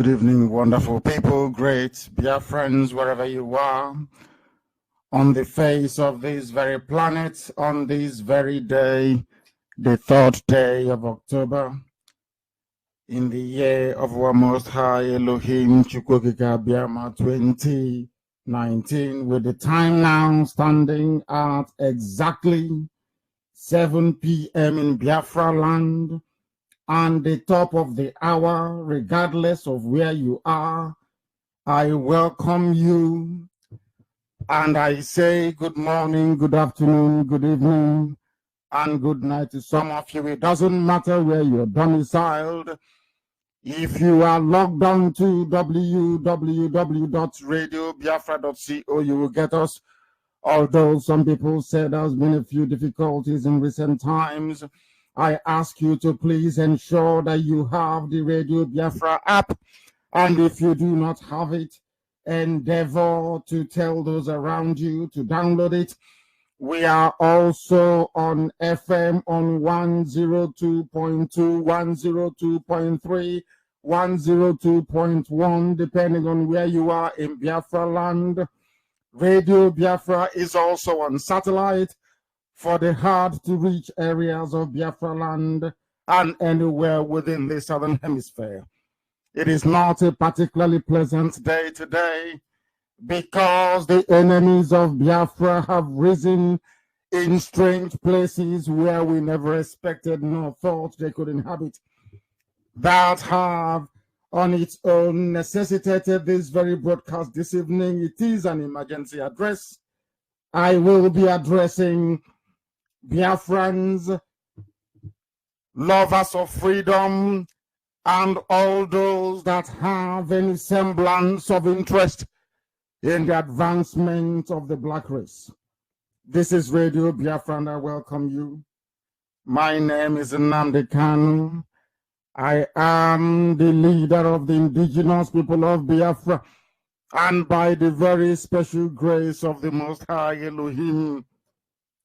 Good evening, wonderful people, great Biafrans, wherever you are, on the face of this very planet, on this very day, the 3rd day of October, in the year of our Most High Elohim Chukwokika Biama 2019, with the time now standing at exactly 7 p.m. in Biafra land, and the top of the hour, regardless of where you are. I welcome you and I say good morning, good afternoon, good evening, and good night to some of you. It doesn't matter where you're domiciled. If you are logged on to www.radiobiafra.co, you will get us. Although some people said there's been a few difficulties in recent times, I ask you to please ensure that you have the Radio Biafra app. And if you do not have it, endeavor to tell those around you to download it. We are also on FM on 102.2, 102.3, 102.1, depending on where you are in Biafra land. Radio Biafra is also on satellite for the hard-to-reach areas of Biafra land and anywhere within the Southern Hemisphere. It is not a particularly pleasant day today because the enemies of Biafra have risen in strange places where we never expected nor thought they could inhabit, that have on its own necessitated this very broadcast this evening. It is an emergency address. I will be addressing Biafrans, lovers of freedom, and all those that have any semblance of interest in the advancement of the black race. This is Radio Biafra and I welcome you. My name is Nnamdi Kanu. I am the leader of the indigenous people of Biafra, and by the very special grace of the Most High Elohim,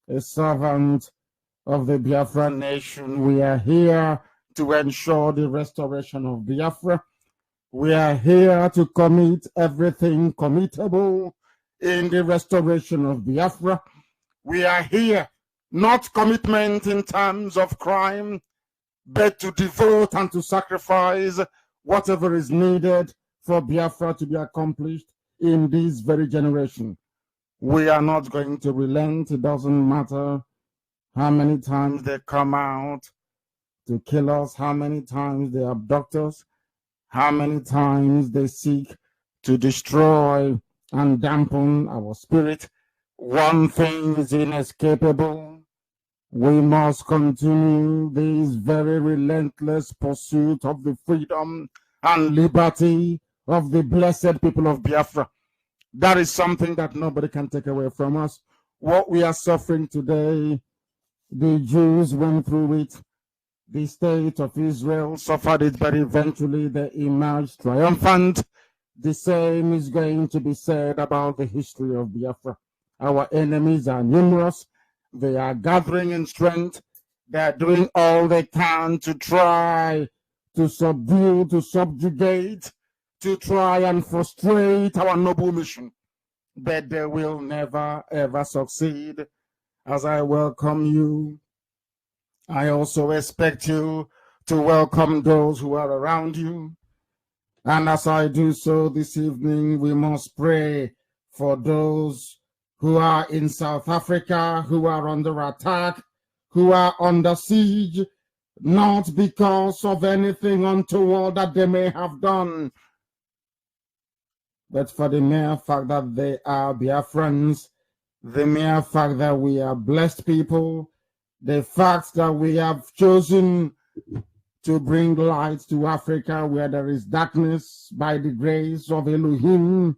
a servant of the Biafra nation, we are here to ensure the restoration of Biafra. We are here to commit everything committable in the restoration of Biafra. We are here, not commitment in terms of crime, but to devote and to sacrifice whatever is needed for Biafra to be accomplished in this very generation. We are not going to relent. It doesn't matter how many times they come out to kill us, how many times they abduct us, how many times they seek to destroy and dampen our spirit. One thing is inescapable. We must continue this very relentless pursuit of the freedom and liberty of the blessed people of Biafra. That is something that nobody can take away from us. What we are suffering today, the Jews went through it. The state of Israel suffered it, but eventually they emerged triumphant. The same is going to be said about the history of Biafra. Our enemies are numerous. They are gathering in strength. They are doing all they can to try to subdue, to subjugate, to try and frustrate our noble mission. But they will never, ever succeed. As I welcome you, I also expect you to welcome those who are around you. And as I do so this evening, we must pray for those who are in South Africa, who are under attack, who are under siege, not because of anything untoward that they may have done, but for the mere fact that they are Biafrans, the mere fact that we are blessed people, the fact that we have chosen to bring light to Africa where there is darkness by the grace of Elohim.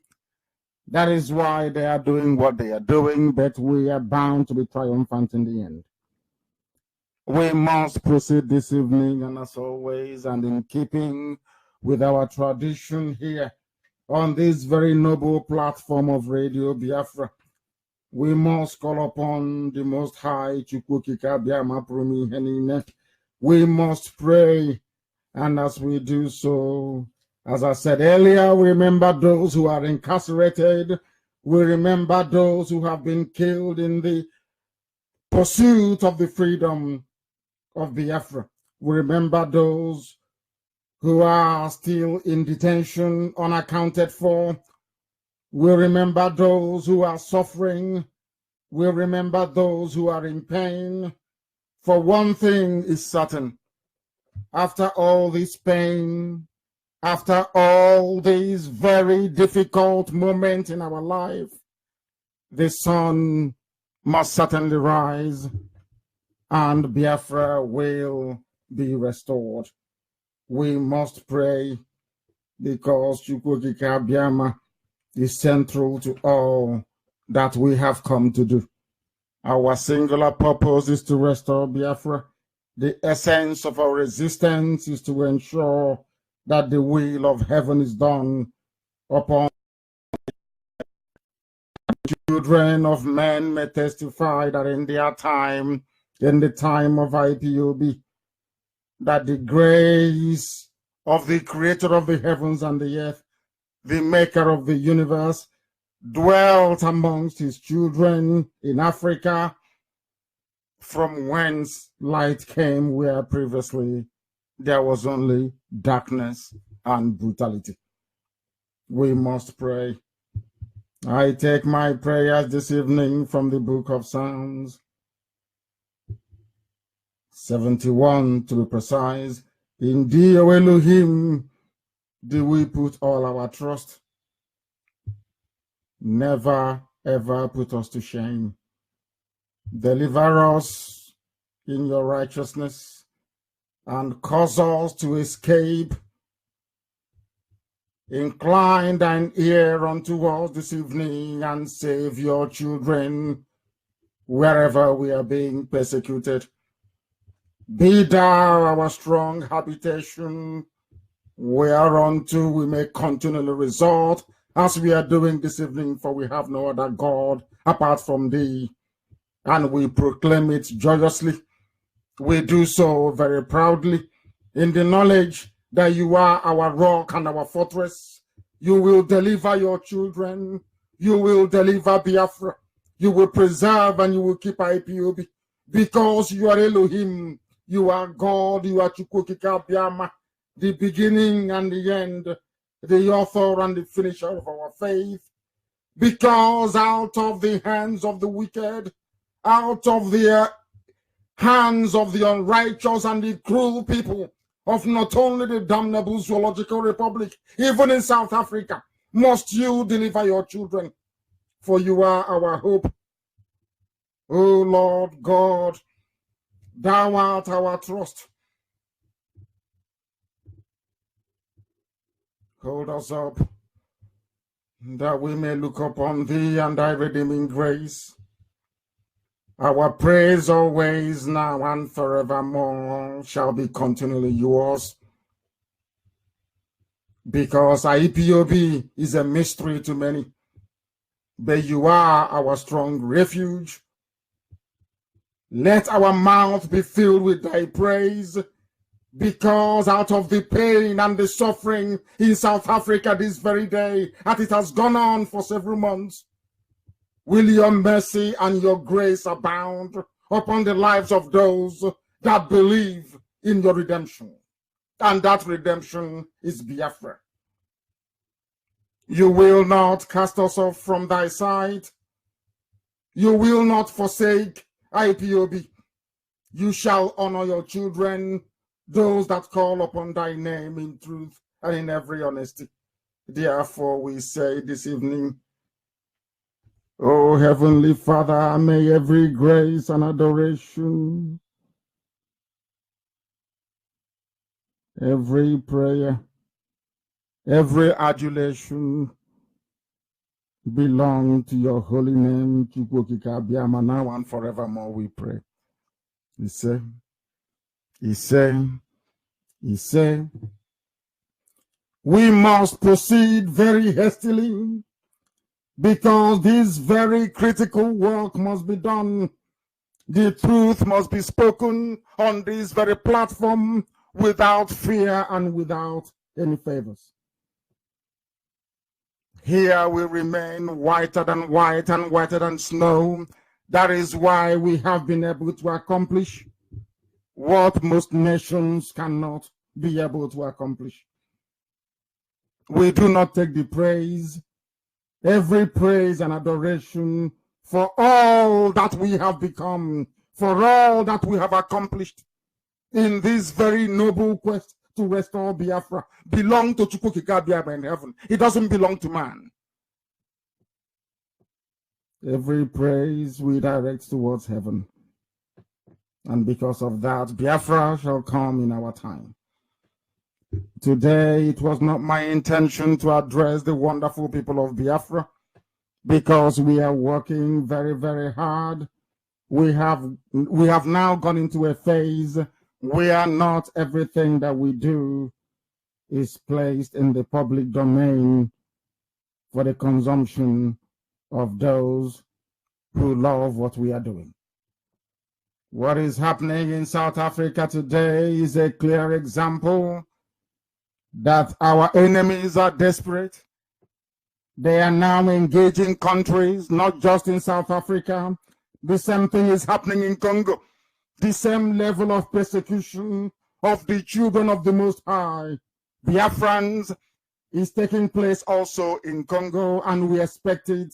That is why they are doing what they are doing, but we are bound to be triumphant in the end. We must proceed this evening, and as always, and in keeping with our tradition here on this very noble platform of Radio Biafra, we must call upon the Most High Chukwukika Biama Prumi Henine. We must pray, and as we do so, As I said earlier, we remember those who are incarcerated. We remember those who have been killed in the pursuit of the freedom of Biafra. We remember those who are still in detention, unaccounted for. We remember those who are suffering. We remember those who are in pain. For one thing is certain, after all this pain, after all these very difficult moments in our life, the sun must certainly rise and Biafra will be restored. We must pray because Chukwukika Biama is central to all that we have come to do. Our singular purpose is to restore Biafra. The essence of our resistance is to ensure that the will of heaven is done upon children of men may testify that in their time, in the time of IPOB, that the grace of the creator of the heavens and the earth, the maker of the universe, dwelt amongst his children in Africa, from whence light came where previously there was only darkness and brutality. We must pray. I take my prayers this evening from the book of Psalms 71 to be precise. In thee, O Elohim, do we put all our trust. Never, ever put us to shame. Deliver us in your righteousness and cause us to escape. Incline thine ear unto us this evening and save your children wherever we are being persecuted. Be thou our strong habitation, whereunto we may continually resort, as we are doing this evening, for we have no other God apart from thee, and we proclaim it joyously. We do so very proudly in the knowledge that you are our rock and our fortress. You will deliver your children. You will deliver Biafra. You will preserve and you will keep IPOB, because you are Elohim. You are God. You are Chukwukika Biama, the beginning and the end, the author and the finisher of our faith. Because out of the hands of the wicked, out of the hands of the unrighteous and the cruel people of not only the damnable zoological republic, even in South Africa, must you deliver your children, for you are our hope. O Lord God, thou art our trust. Hold us up, that we may look upon thee and thy redeeming grace. Our praise always, now and forevermore, shall be continually yours. Because IPOB is a mystery to many, but you are our strong refuge. Let our mouth be filled with thy praise, because out of the pain and the suffering in South Africa this very day, as it has gone on for several months, will your mercy and your grace abound upon the lives of those that believe in your redemption. And that redemption is Biafra. You will not cast us off from thy sight. You will not forsake IPOB. You shall honor your children, those that call upon thy name in truth and in every honesty. Therefore we say this evening, O Heavenly Father, may every grace and adoration, every prayer, every adulation belong to your holy name, Chukwukika Biama, now and forevermore we pray. He said, we must proceed very hastily, because this very critical work must be done. The truth must be spoken on this very platform without fear and without any favors. Here we remain whiter than white and whiter than snow. That is why we have been able to accomplish what most nations cannot be able to accomplish. We do not take the praise, every praise and adoration for all that we have become, for all that we have accomplished in this very noble quest to restore Biafra belong to Chukwukika in heaven. It doesn't belong to man. Every praise we direct towards heaven. And because of that, Biafra shall come in our time. Today, it was not my intention to address the wonderful people of Biafra because we are working very, very hard. We have now gone into a phase where not everything that we do is placed in the public domain for the consumption of those who love what we are doing. What is happening in South Africa today is a clear example that our enemies are desperate. They are now engaging countries, not just in South Africa. The same thing is happening in Congo. The same level of persecution of the children of the Most High, Biafrans, is taking place also in Congo, and we expect it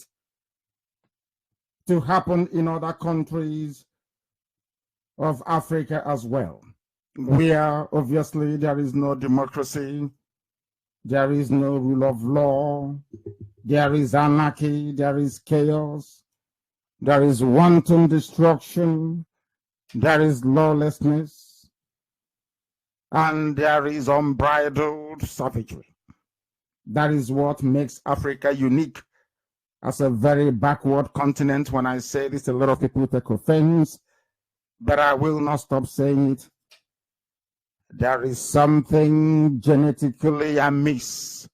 to happen in other countries of Africa as well. Where obviously there is no democracy, there is no rule of law, there is anarchy, there is chaos, there is wanton destruction, there is lawlessness, and there is unbridled savagery. That is what makes Africa unique as a very backward continent. When I say this, a lot of people take offense, but I will not stop saying it. There is something genetically amiss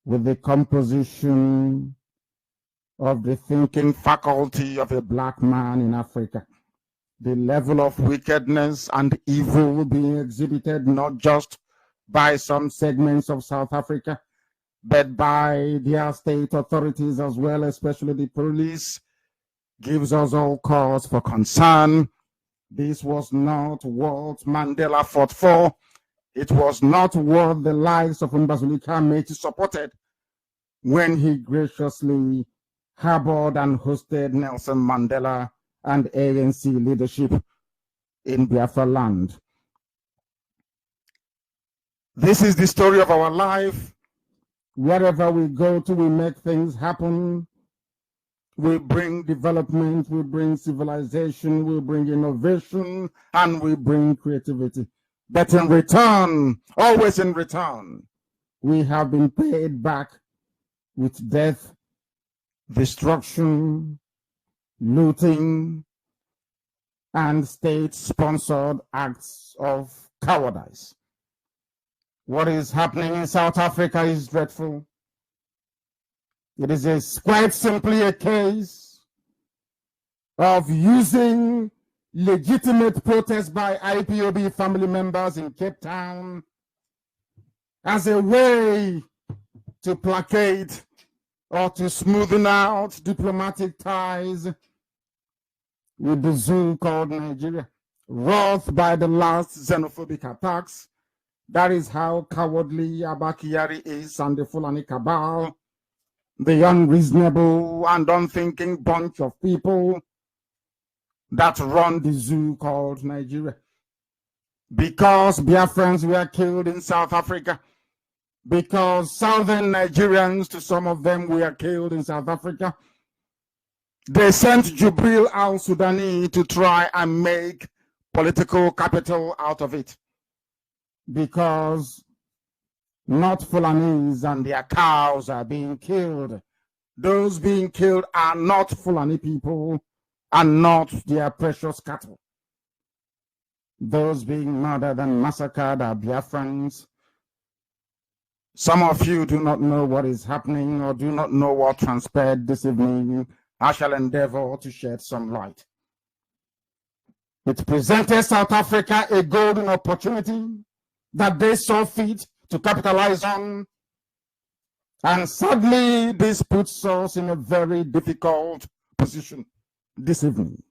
with the composition of the thinking faculty of a black man in Africa. The level of wickedness and evil being exhibited not just by some segments of South Africa, but by their state authorities as well, especially the police, gives us all cause for concern. This was not what Mandela fought for. It was not what the likes of Mbazulika Meti supported when he graciously harbored and hosted Nelson Mandela and ANC leadership in Biafra land. This is the story of our life. Wherever we go to, we make things happen. We bring development, we bring civilization, we bring innovation, and we bring creativity. But in return, always in return, we have been paid back with death, destruction, looting, and state-sponsored acts of cowardice. What is happening in South Africa is dreadful. It is quite simply a case of using legitimate protest by IPOB family members in Cape Town as a way to placate or to smoothen out diplomatic ties with the zoo called Nigeria, wrought by the last xenophobic attacks. That is how cowardly Abakari is and the Fulani cabal, the unreasonable and unthinking bunch of people that run the zoo called Nigeria. Because Biafrans were killed in South Africa, because southern Nigerians, to some of them, were killed in South Africa, they sent Jubril al-Sudani to try and make political capital out of it. Because not Fulanis and their cows are being killed. Those being killed are not Fulani people and not their precious cattle. Those being murdered and massacred are Biafrans. Some of you do not know what is happening or do not know what transpired this evening. I shall endeavor to shed some light. It presented South Africa a golden opportunity that they saw fit to capitalize on. And sadly, this puts us in a very difficult position this evening.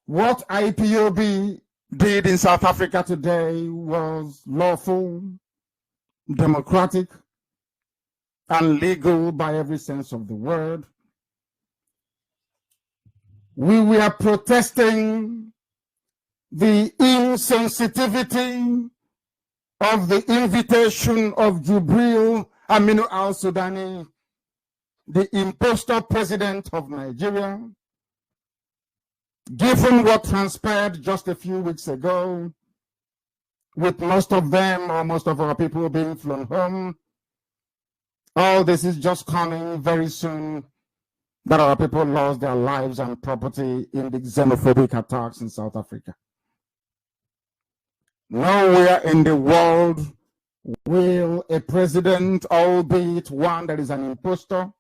What IPOB did in South Africa today was lawful, democratic, and legal by every sense of the word. We were protesting the insensitivity of the invitation of Jubril Aminu al-Sudani, the impostor president of Nigeria. Given what transpired just a few weeks ago, with most of them or most of our people being flown home, all this is just coming very soon that our people lost their lives and property in the xenophobic attacks in South Africa. Nowhere in the world will a president, albeit one that is an impostor,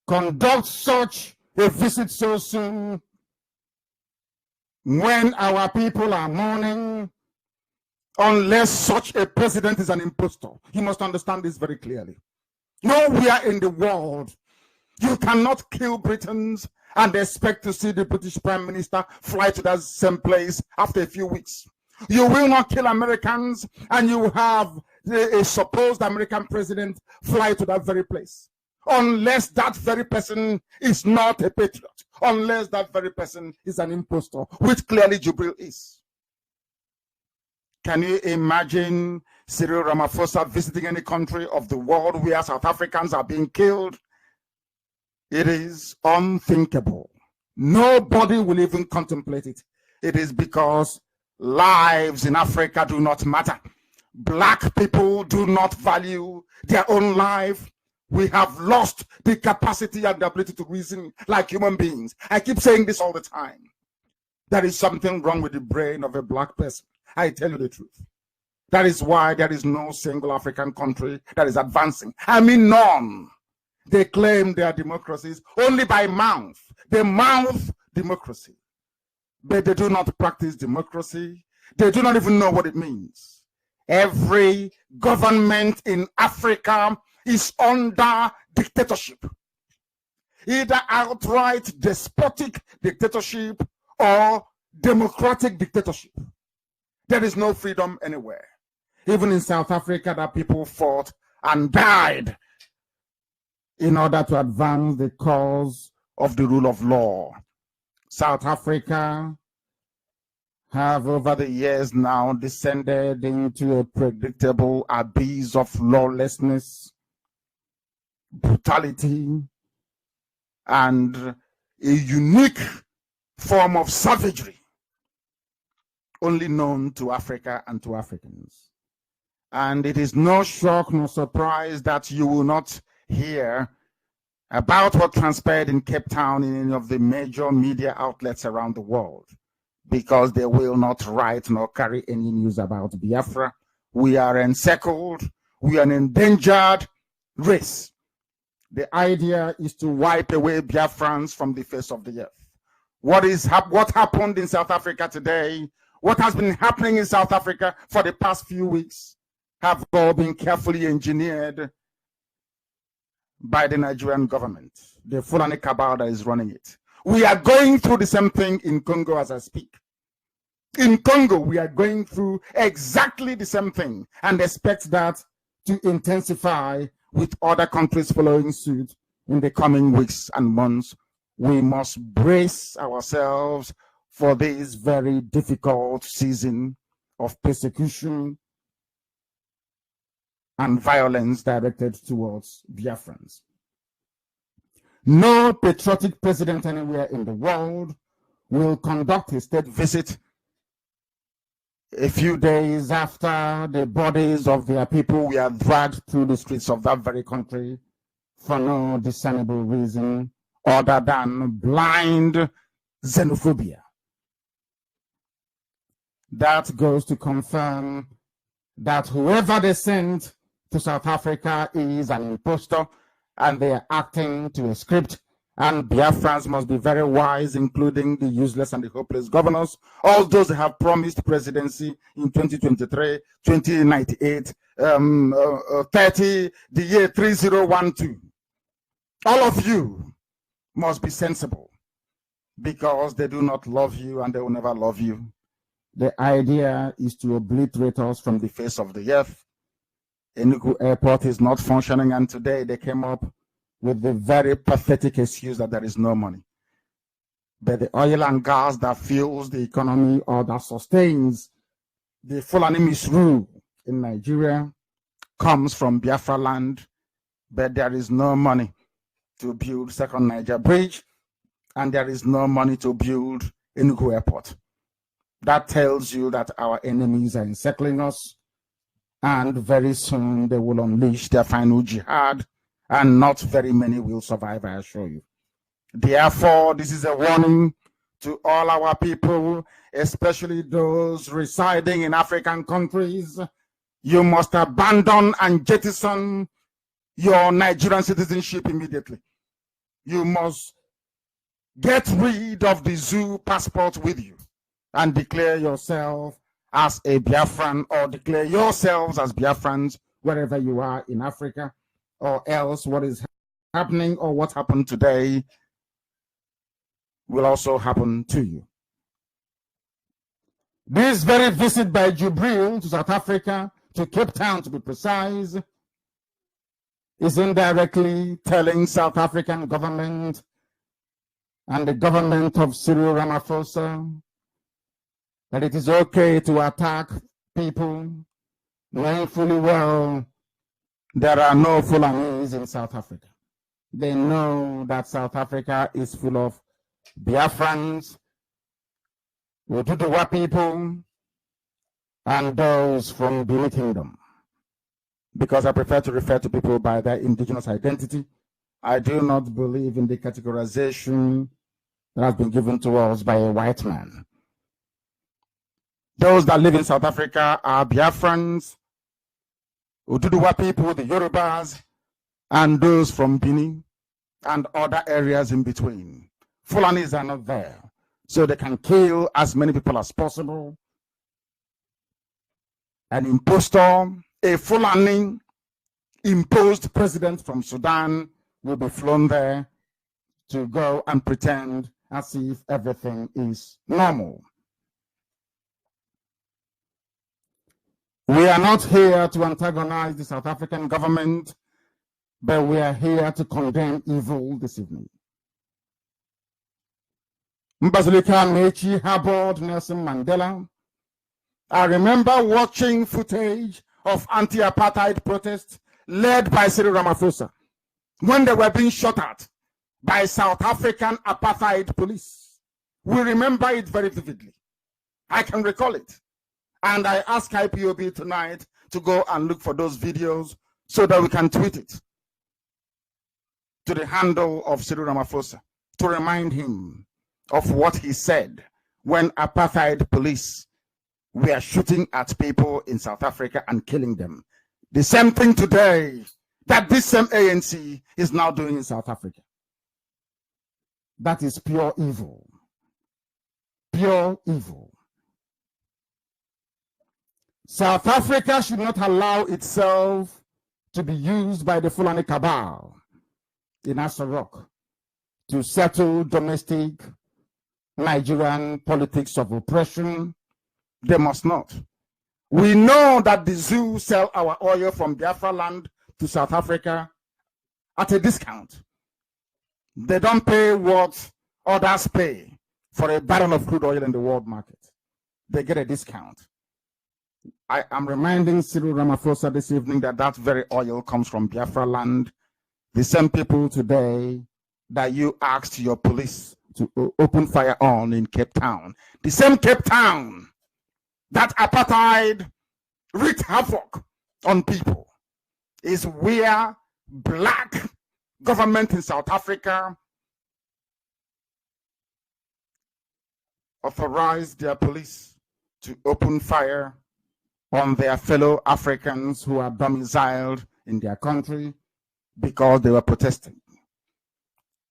conduct such a visit so soon when our people are mourning, unless such a president is an impostor. You must understand this very clearly. Nowhere in the world you cannot kill Britons and expect to see the British Prime Minister fly to that same place after a few weeks. You will not kill Americans and you have a supposed American president fly to that very place, unless that very person is not a patriot, unless that very person is an impostor, which clearly Jubril is. Can you imagine Cyril Ramaphosa visiting any country of the world where South Africans are being killed? It is unthinkable. Nobody will even contemplate it. It is because lives in Africa do not matter. Black people do not value their own life. We have lost the capacity and the ability to reason like human beings. I keep saying this all the time. There is something wrong with the brain of a black person. I tell you the truth. That is why there is no single African country that is advancing. I mean, none. They claim their democracies only by mouth. They mouth democracy. But they do not practice democracy. They do not even know what it means. Every government in Africa is under dictatorship. Either outright despotic dictatorship or democratic dictatorship. There is no freedom anywhere. Even in South Africa, that people fought and died in order to advance the cause of the rule of law. South Africa have over the years now descended into a predictable abyss of lawlessness, brutality, and a unique form of savagery only known to Africa and to Africans. And it is no shock, no surprise that you will not hear about what transpired in Cape Town in any of the major media outlets around the world, because they will not write nor carry any news about Biafra. We are encircled. We are an endangered race. The idea is to wipe away Biafrans from the face of the earth. What happened in South Africa today, what has been happening in South Africa for the past few weeks, have all been carefully engineered by the Nigerian government, the Fulani cabal that is running it. We are going through the same thing in Congo as I speak. In Congo, we are going through exactly the same thing and expect that to intensify with other countries following suit in the coming weeks and months. We must brace ourselves for this very difficult season of persecution and violence directed towards Biafrans. No patriotic president anywhere in the world will conduct a state visit a few days after the bodies of their people were dragged through the streets of that very country for no discernible reason other than blind xenophobia. That goes to confirm that whoever they sent to South Africa is an impostor, and they are acting to a script And Biafrans must be very wise, including the useless and the hopeless governors, all those that have promised presidency in 2023, 2098, 30, the year 3012. All of you must be sensible, because they do not love you and they will never love you. The idea is to obliterate us from the face of the earth. Enugu Airport is not functioning, and today they came up with the very pathetic excuse that there is no money. But the oil and gas that fuels the economy or that sustains the Fulani misrule in Nigeria comes from Biafra land, but there is no money to build Second Niger Bridge, and there is no money to build Enugu Airport. That tells you that our enemies are encircling us, and very soon they will unleash their final jihad, and not very many will survive, I assure you. Therefore, this is a warning to all our people, especially those residing in African countries. You must abandon and jettison your Nigerian citizenship immediately. You must get rid of the zoo passport with you and declare yourself as a Biafran, or declare yourselves as Biafrans wherever you are in Africa, or else what is happening or what happened today will also happen to you. This very visit by Jubril to South Africa, to Cape Town to be precise, is indirectly telling South African government and the government of Cyril Ramaphosa that it is okay to attack people, knowing fully well there are no Fulanis in South Africa. They know that South Africa is full of Biafrans, Oduduwa people, and those from Benin Kingdom. Because I prefer to refer to people by their indigenous identity. I do not believe in the categorization that has been given to us by a white man. Those that live in South Africa are Biafrans, Oduduwa people, the Yorubas, and those from Benin and other areas in between. Fulanis are not there, so they can kill as many people as possible. An impostor, a Fulani imposed president from Sudan will be flown there to go and pretend as if everything is normal. We are not here to antagonize the South African government, but we are here to condemn evil this evening. Mbazulika Mechi harbored Nelson Mandela. I remember watching footage of anti-apartheid protests led by Cyril Ramaphosa when they were being shot at by South African apartheid police. We remember it very vividly. I can recall it. And I ask IPOB tonight to go and look for those videos so that we can tweet it to the handle of Cyril Ramaphosa to remind him of what he said when apartheid police were shooting at people in South Africa and killing them. The same thing today that this same ANC is now doing in South Africa. That is pure evil. Pure evil. South Africa should not allow itself to be used by the Fulani cabal in Asarok to settle domestic Nigerian politics of oppression. They must not. We know that the zoo sell our oil from Biafra land to South Africa at a discount. They don't pay what others pay for a barrel of crude oil in the world market. They get a discount. I am reminding Cyril Ramaphosa this evening that that very oil comes from Biafra land. The same people today that you asked your police to open fire on in Cape Town. The same Cape Town that apartheid wreaked havoc on people is where black government in South Africa authorized their police to open fire on their fellow Africans who are domiciled in their country because they were protesting.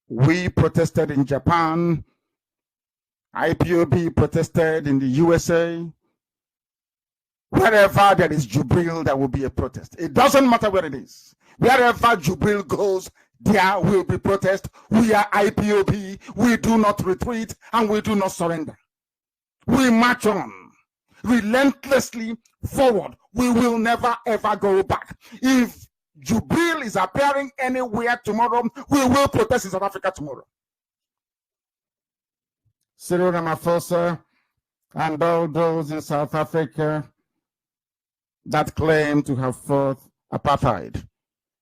We protested in Japan. IPOB protested in the USA. Wherever there is Jubril, there will be a protest. It doesn't matter where it is. Wherever Jubril goes, there will be protest. We are IPOB. We do not retreat and we do not surrender. We march on relentlessly forward. We will never ever go back. If Jubril is appearing anywhere tomorrow, we will protest in South Africa tomorrow. Cyril Ramaphosa and all those in South Africa that claim to have fought apartheid.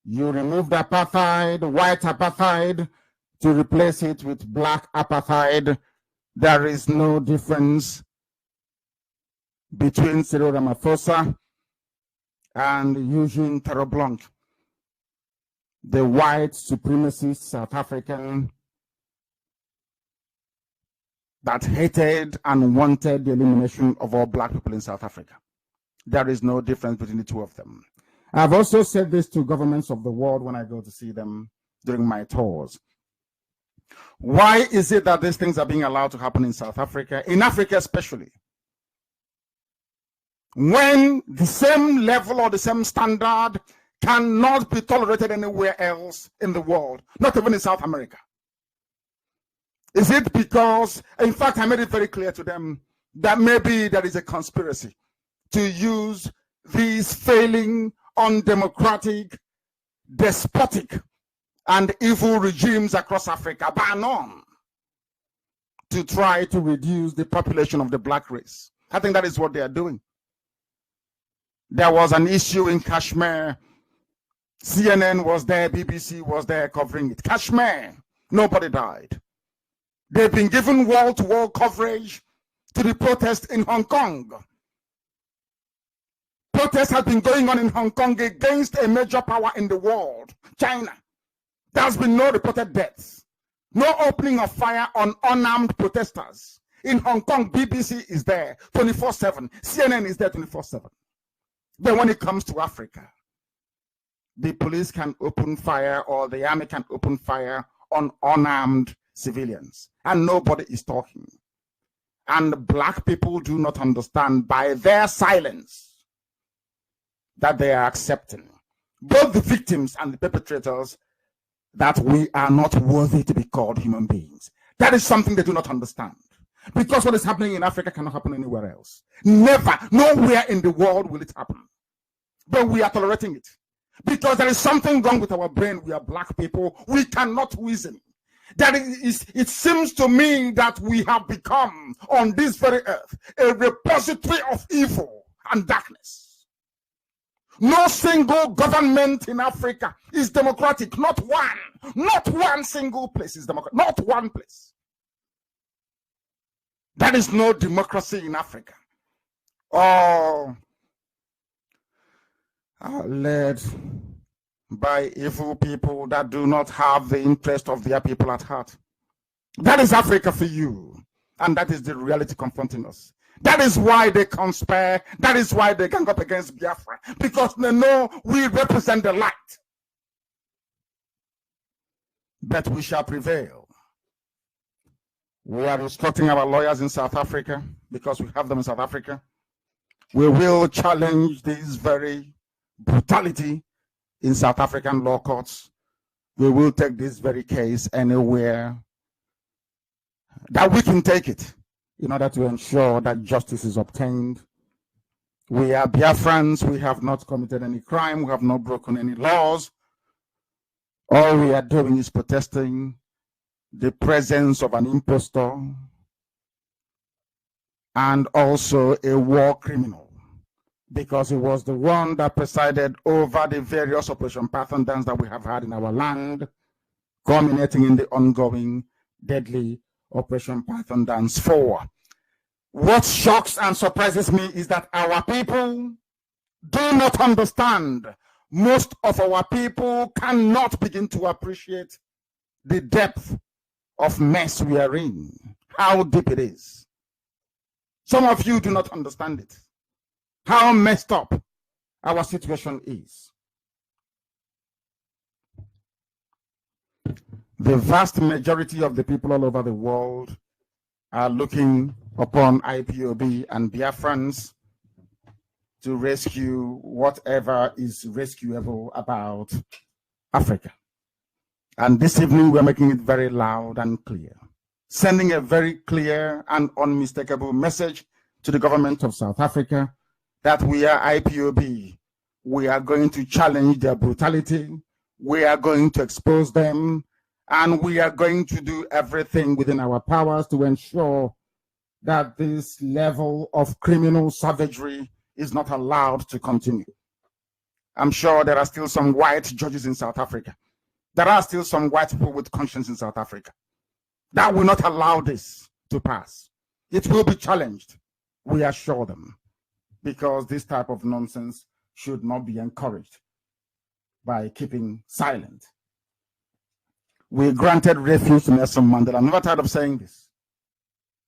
You removed apartheid, white apartheid, to replace it with black apartheid. There is no difference between Cyril Ramaphosa and Eugene Terreblanc, the white supremacist South African that hated and wanted the elimination of all black people in South Africa. There is no difference between the two of them. I've also said this to governments of the world when I go to see them during my tours. Why is it that these things are being allowed to happen in South Africa, in Africa especially, when the same level or the same standard cannot be tolerated anywhere else in the world, not even in South America? Is it because, in fact, I made it very clear to them that maybe there is a conspiracy to use these failing, undemocratic, despotic, and evil regimes across Africa, bar none, to try to reduce the population of the black race. I think that is what they are doing. There was an issue in Kashmir. CNN was there, BBC was there covering it. Kashmir, nobody died. They've been given wall-to-wall coverage to the protest in Hong Kong. Protests have been going on in Hong Kong against a major power in the world, China. There has been no reported deaths, no opening of fire on unarmed protesters. In Hong Kong, BBC is there 24/7. CNN is there 24/7. Then when it comes to Africa, the police can open fire or the army can open fire on unarmed civilians, and nobody is talking. And black people do not understand by their silence that they are accepting, both the victims and the perpetrators, that we are not worthy to be called human beings. That is something they do not understand. Because what is happening in Africa cannot happen anywhere else. Never, nowhere in the world will it happen. But we are tolerating it. Because there is something wrong with our brain. We are black people. We cannot reason. That it seems to me that we have become, on this very earth, a repository of evil and darkness. No single government in Africa is democratic. Not one. Not one single place is democratic. Not one place. There is no democracy in Africa. All are led by evil people that do not have the interest of their people at heart. That is Africa for you. And that is the reality confronting us. That is why they conspire. That is why they gang up against Biafra. Because they know we represent the light. But we shall prevail. We are instructing our lawyers in South Africa, because we have them in South Africa. We will challenge this very brutality in South African law courts. We will take this very case anywhere that we can take it in order to ensure that justice is obtained. We are Biafrans. We have not committed any crime. We have not broken any laws. All we are doing is protesting the presence of an impostor and also a war criminal, because he was the one that presided over the various Operation Python dance that we have had in our land, culminating in the ongoing deadly Operation Python dance 4. What shocks and surprises me is that our people do not understand. Most of our people cannot begin to appreciate the depth of mess we are in, how deep it is. Some of you do not understand it, how messed up our situation is. The vast majority of the people all over the world are looking upon IPOB and Biafrans to rescue whatever is rescuable about Africa. And this evening, we're making it very loud and clear, sending a very clear and unmistakable message to the government of South Africa that we are IPOB. We are going to challenge their brutality. We are going to expose them. And we are going to do everything within our powers to ensure that this level of criminal savagery is not allowed to continue. I'm sure there are still some white judges in South Africa. There are still some white people with conscience in South Africa that will not allow this to pass. It will be challenged, we assure them, because this type of nonsense should not be encouraged by keeping silent. We granted refuge to Nelson Mandela. I'm never tired of saying this.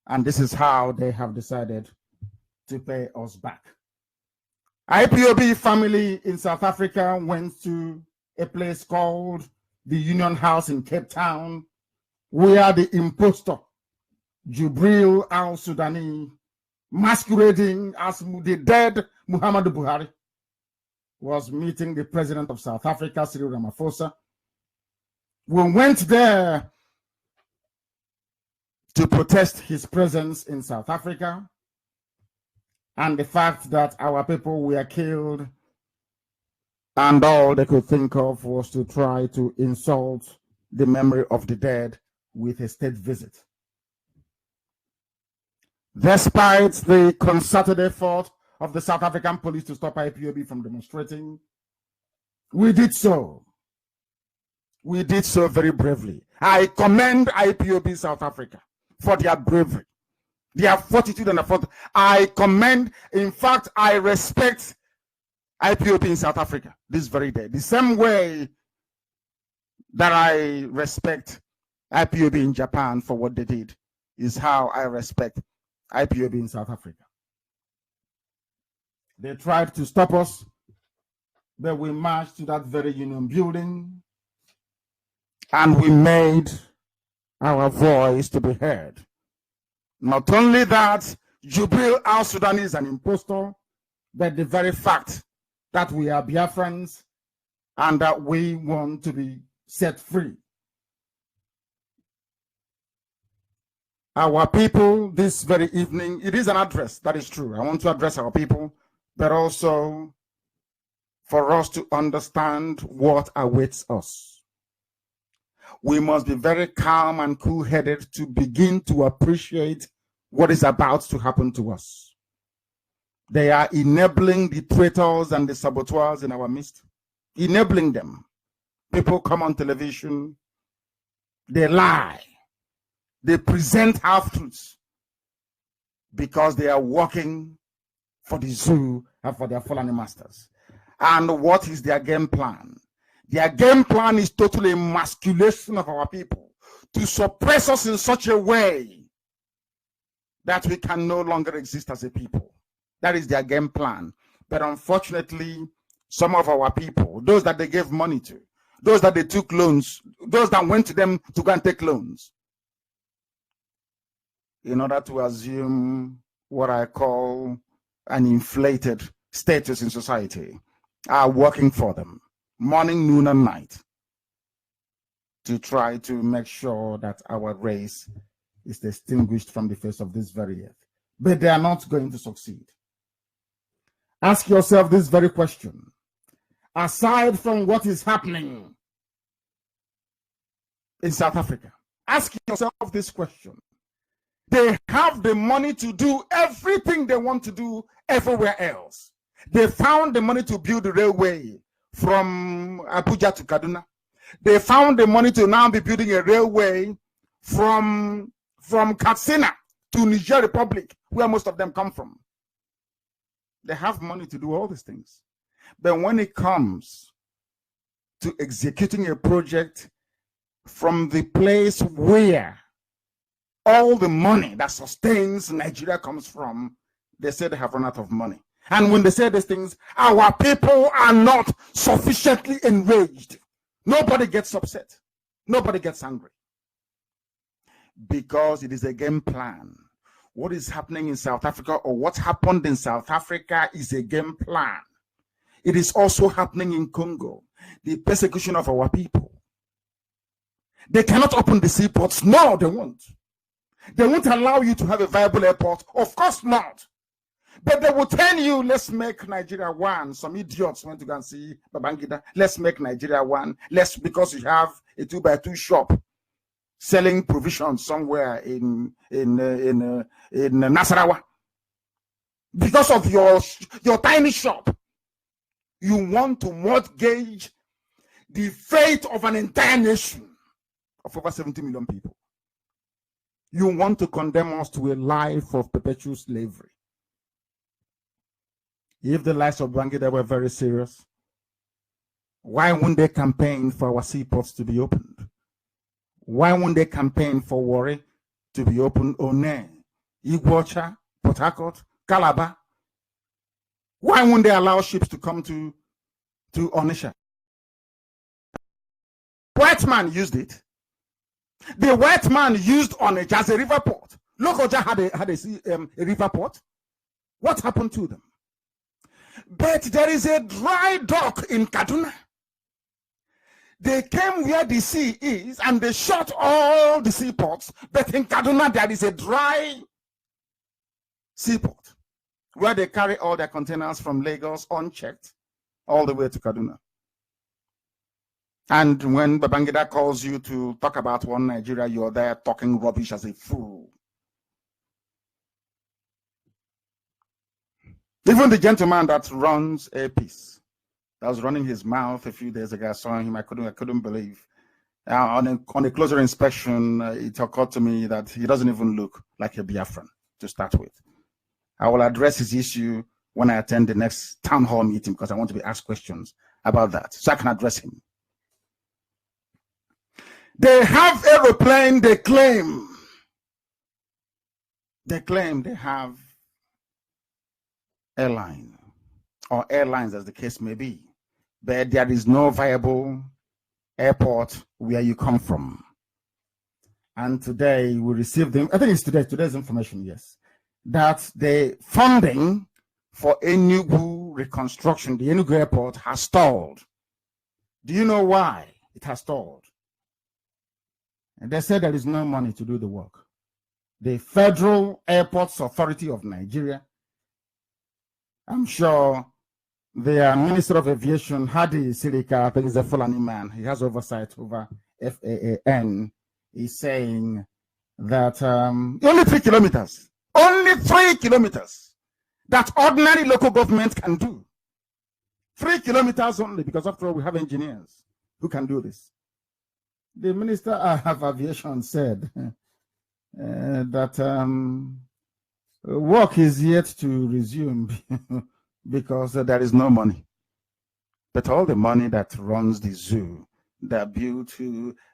And this is how they have decided to pay us back. IPOB family in South Africa went to a place called the Union House in Cape Town, where the impostor, Jubril al-Sudani, masquerading as the dead Muhammadu Buhari, was meeting the president of South Africa, Cyril Ramaphosa. We went there to protest his presence in South Africa and the fact that our people were killed, and all they could think of was to try to insult the memory of the dead with a state visit. Despite the concerted effort of the South African police to stop IPOB from demonstrating, we did so. We did so very bravely. I commend IPOB South Africa for their bravery, their fortitude and effort. I commend, in fact, I respect IPOB in South Africa this very day. The same way that I respect IPOB in Japan for what they did is how I respect IPOB in South Africa. They tried to stop us, but we marched to that very union building and we made our voice to be heard. Not only that, Jubril al-Sudani is an impostor, but the very fact that we are Biafrans and that we want to be set free. Our people this very evening, it is an address, that is true. I want to address our people, but also for us to understand what awaits us. We must be very calm and cool-headed to begin to appreciate what is about to happen to us. They are enabling the traitors and the saboteurs in our midst, enabling them. People come on television, they lie, they present half-truths because they are working for the zoo and for their fallen masters. And what is their game plan? Their game plan is totally emasculation of our people, to suppress us in such a way that we can no longer exist as a people. That is their game plan. But unfortunately, some of our people, those that they gave money to, those that they took loans, those that went to them to go and take loans, in order to assume what I call an inflated status in society, are working for them morning, noon, and night to try to make sure that our race is extinguished from the face of this very earth. But they are not going to succeed. Ask yourself this very question. Aside from what is happening in South Africa, ask yourself this question. They have the money to do everything they want to do everywhere else. They found the money to build the railway from Abuja to Kaduna. They found the money to now be building a railway from Katsina to Niger Republic, where most of them come from. They have money to do all these things. But when it comes to executing a project from the place where all the money that sustains Nigeria comes from, they say they have run out of money. And when they say these things, our people are not sufficiently enraged. Nobody gets upset. Nobody gets angry. because it is a game plan. What is happening in South Africa, or what happened in South Africa, is a game plan. It is also happening in Congo. The persecution of our people. They cannot open the seaports. No, they won't. They won't allow you to have a viable airport. Of course not. But they will tell you, let's make Nigeria one. Some idiots went to go and see Babangida. Let's make Nigeria one. Because you have a 2x2 shop selling provisions somewhere in Nasarawa. Because of your tiny shop, you want to mortgage the fate of an entire nation of over 70 million people. You want to condemn us to a life of perpetual slavery. If the lives of Babangida were very serious, why wouldn't they campaign for our seaports to be opened? Why wouldn't they campaign for Warri to be opened? One, Iguacha, Port Harcourt, Calabar. Why wouldn't they allow ships to come to Onitsha? White man used it. The white man used Onitsha as a river port. Lokoja had a river port. What happened to them? But there is a dry dock in Kaduna. They came where the sea is and they shut all the seaports. But in Kaduna, there is a dry seaport where they carry all their containers from Lagos unchecked all the way to Kaduna. And when Babangida calls you to talk about one Nigeria, you're there talking rubbish as a fool. Even the gentleman that runs APIS, that was running his mouth a few days ago, I saw him, I couldn't believe. On a closer inspection, it occurred to me that he doesn't even look like a Biafran to start with. I will address his issue when I attend the next town hall meeting because I want to be asked questions about that, so I can address him. They have aeroplane, they claim they have airline or airlines as the case may be, but there is no viable airport where you come from. And today we received them, I think it's today's information, yes, that the funding for Enugu reconstruction, the Enugu airport, has stalled. Do you know why it has stalled? And they said there is no money to do the work. The Federal Airports Authority of Nigeria, I'm sure their Minister of Aviation, Hadi Sirika, I think is a Fulani man, he has oversight over FAAN, is saying that only 3 kilometers that ordinary local government can do. 3 kilometers only, because after all, we have engineers who can do this. The Minister of Aviation said that work is yet to resume because there is no money. But all the money that runs the zoo, that built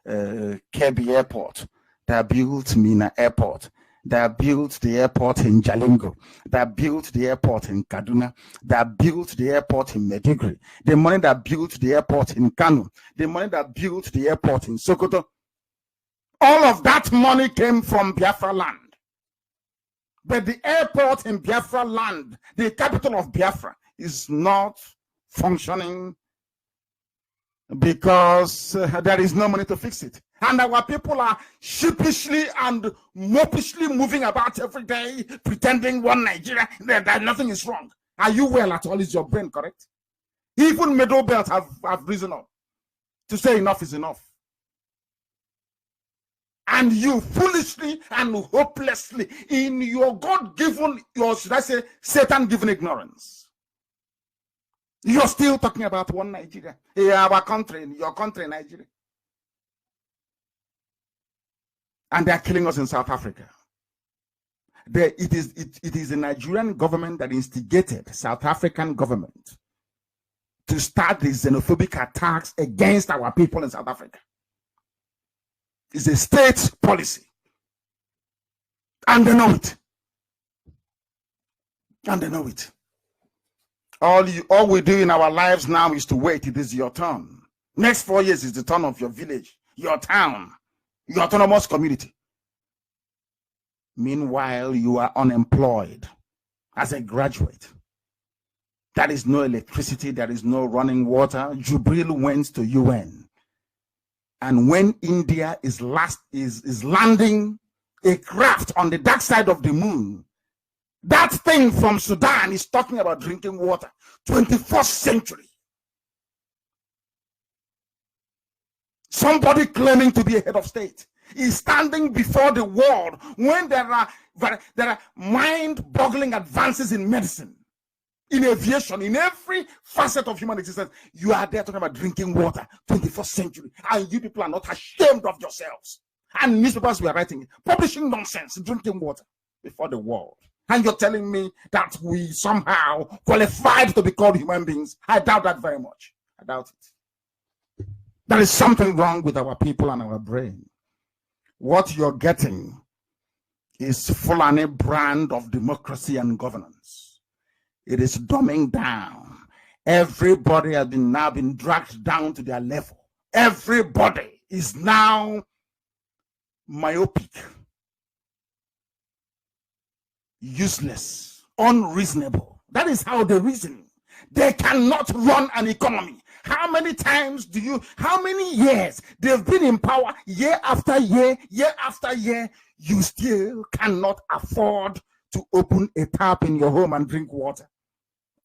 Kebbi Airport, that built Mina Airport, that built the airport in Jalingo, that built the airport in Kaduna, that built the airport in Maiduguri, the money that built the airport in Kanu, the money that built the airport in Sokoto, all of that money came from Biafra land. But the airport in Biafra land, the capital of Biafra, is not functioning because there is no money to fix it. And our people are sheepishly and mopishly moving about every day, pretending one Nigeria, that nothing is wrong. Are you well at all? Is your brain correct? Even middle belts have risen up to say enough is enough. And you foolishly and hopelessly, in your God-given, your, should I say, Satan-given ignorance, you're still talking about one Nigeria. Our country, your country, Nigeria. And they are killing us in South Africa. It is the Nigerian government that instigated South African government to start these xenophobic attacks against our people in South Africa. It's a state policy. And they know it. And they know it. All we do in our lives now is to wait. It is your turn. Next 4 years is the turn of your village, your town, your autonomous community. Meanwhile, you are unemployed as a graduate. There is no electricity, there is no running water. Jubril went to UN. And when India is landing a craft on the dark side of the moon, that thing from Sudan is talking about drinking water. 21st century. Somebody claiming to be a head of state is standing before the world when there are mind-boggling advances in medicine, in aviation, in every facet of human existence. You are there talking about drinking water, 21st century, and you people are not ashamed of yourselves. And newspapers were writing, publishing nonsense, drinking water before the world. And you're telling me that we somehow qualified to be called human beings? I doubt that very much. I doubt it. There is something wrong with our people and our brain. What you're getting is Fulani brand of democracy and governance. It is dumbing down. Everybody has now been dragged down to their level. Everybody is now myopic, useless, unreasonable. That is how they reason. They cannot run an economy. How many years they've been in power, year after year, year after year, you still cannot afford to open a tap in your home and drink water.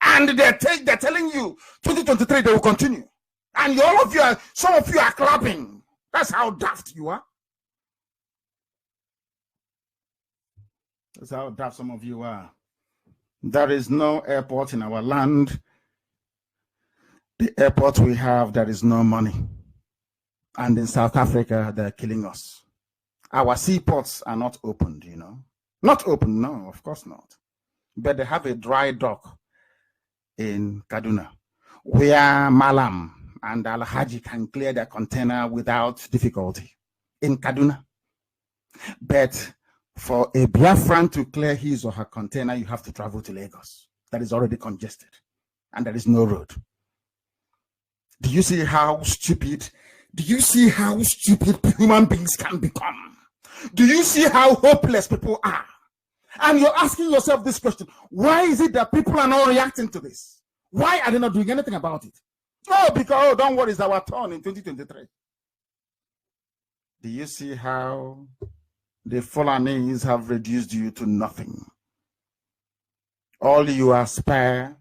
And they're telling you 2023 they will continue. And some of you are clapping. That's how daft you are. That's how daft some of you are. There is no airport in our land. The airport we have, there is no money. And in South Africa, they're killing us. Our seaports are not opened, you know. Not open, no, of course not. But they have a dry dock in Kaduna, where Malam and Al-Haji can clear their container without difficulty. In Kaduna. But for a Biafran to clear his or her container, you have to travel to Lagos. That is already congested. And there is no road. Do you see how stupid human beings can become? Do you see how hopeless people are? And you're asking yourself this question: why is it that people are not reacting to this? Why are they not doing anything about it? Oh, because, don't worry, it's our turn in 2023. Do you see how the Fulanis have reduced you to nothing? All you aspire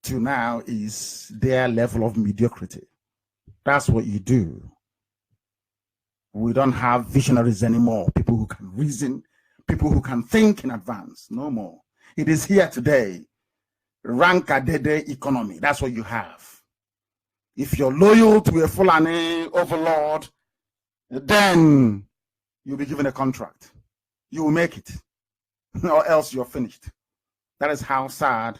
to now is their level of mediocrity. That's what you do. We don't have visionaries anymore, people who can reason, people who can think in advance. No more. It is here today. Rank-a-dede economy. That's what you have. If you're loyal to a Fulani overlord, then you'll be given a contract. You will make it, or else you're finished. That is how sad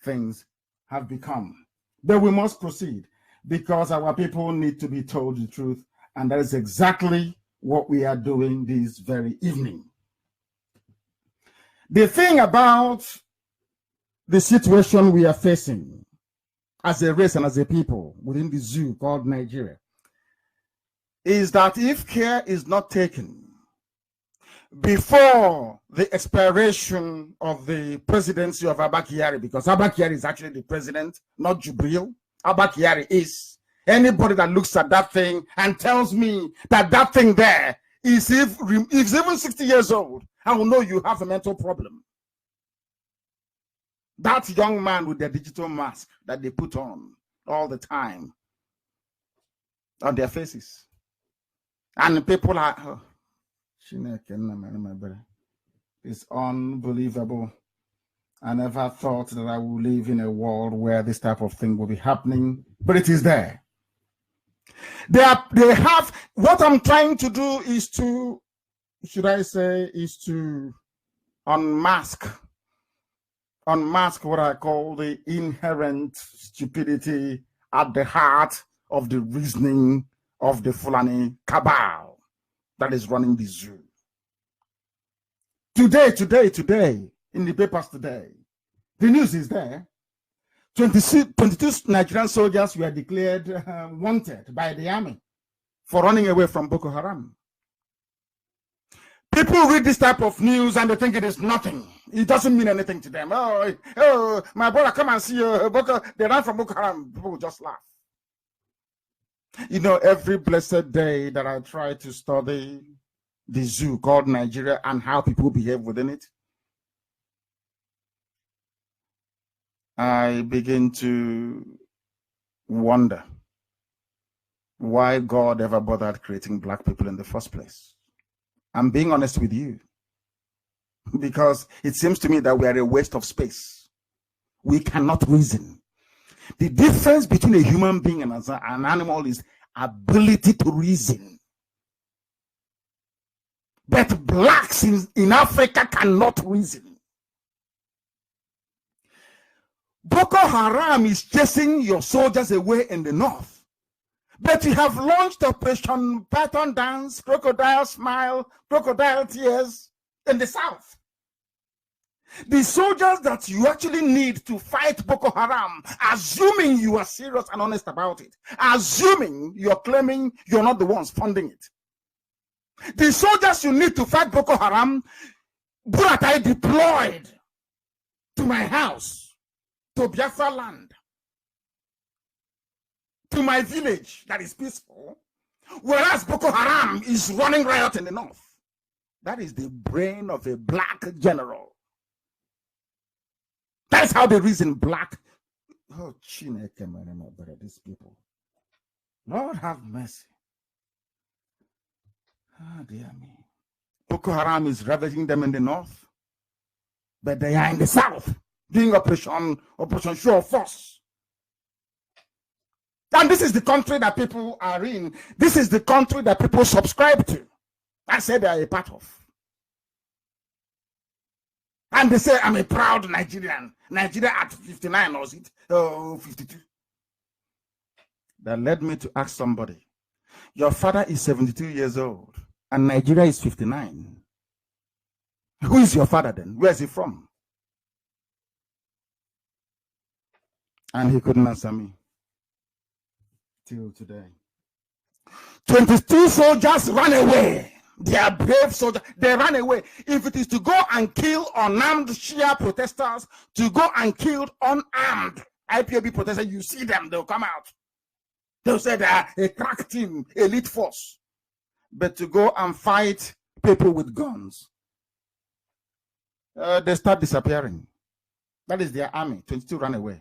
things have become. But we must proceed because our people need to be told the truth, and that is exactly what we are doing this very evening. The thing about the situation we are facing as a race and as a people within the zoo called Nigeria is that if care is not taken before the expiration of the presidency of Abba Kyari, because Abba Kyari is actually the president, not Jubril. Abba Kyari is. Anybody that looks at that thing and tells me that that thing there is even 60 years old, I will know you have a mental problem. That young man with their digital mask that they put on all the time on their faces. And people are, oh, it's unbelievable. I never thought that I would live in a world where this type of thing will be happening, but it is there. They have, what I'm trying to do is to, should I say, is to unmask what I call the inherent stupidity at the heart of the reasoning of the Fulani cabal that is running the zoo. Today, in the papers today, the news is there. 22 Nigerian soldiers were declared wanted by the army for running away from Boko Haram. People read this type of news and they think it is nothing. It doesn't mean anything to them. Oh, my brother, come and see they ran from Boko Haram. People will just laugh. You know, every blessed day that I try to study the zoo called Nigeria and how people behave within it, I begin to wonder why God ever bothered creating black people in the first place. I'm being honest with you, because it seems to me that we are a waste of space. We cannot reason. The difference between a human being and an animal is ability to reason. But blacks in Africa cannot reason. Boko Haram is chasing your soldiers away in the north. But you have launched Operation Python Dance, Crocodile Smile, Crocodile Tears in the south. The soldiers that you actually need to fight Boko Haram, assuming you are serious and honest about it, assuming you're claiming you're not the ones funding it. The soldiers you need to fight Boko Haram, Buratai deployed to my house, to Biafra land, to my village that is peaceful, whereas Boko Haram is running riot in the north. That is the brain of a black general. That's how they reason black. Oh, Chineke, these people. Lord have mercy. Ah, dear me. Boko Haram is ravaging them in the north, but they are in the south doing Operation Show of Force. And this is the country that people are in. This is the country that people subscribe to. I say they are a part of. And they say, I'm a proud Nigerian. Nigeria at 59, or is it? 52. That led me to ask somebody, your father is 72 years old, and Nigeria is 59. Who is your father then? Where is he from? And he couldn't answer me till today. 22 soldiers ran away. They are brave soldiers. They ran away. If it is to go and kill unarmed Shia protesters, to go and kill unarmed IPOB protesters, you see them, they'll come out. They'll say they are a crack team, elite force. But to go and fight people with guns, they start disappearing. That is their army. 22 ran away.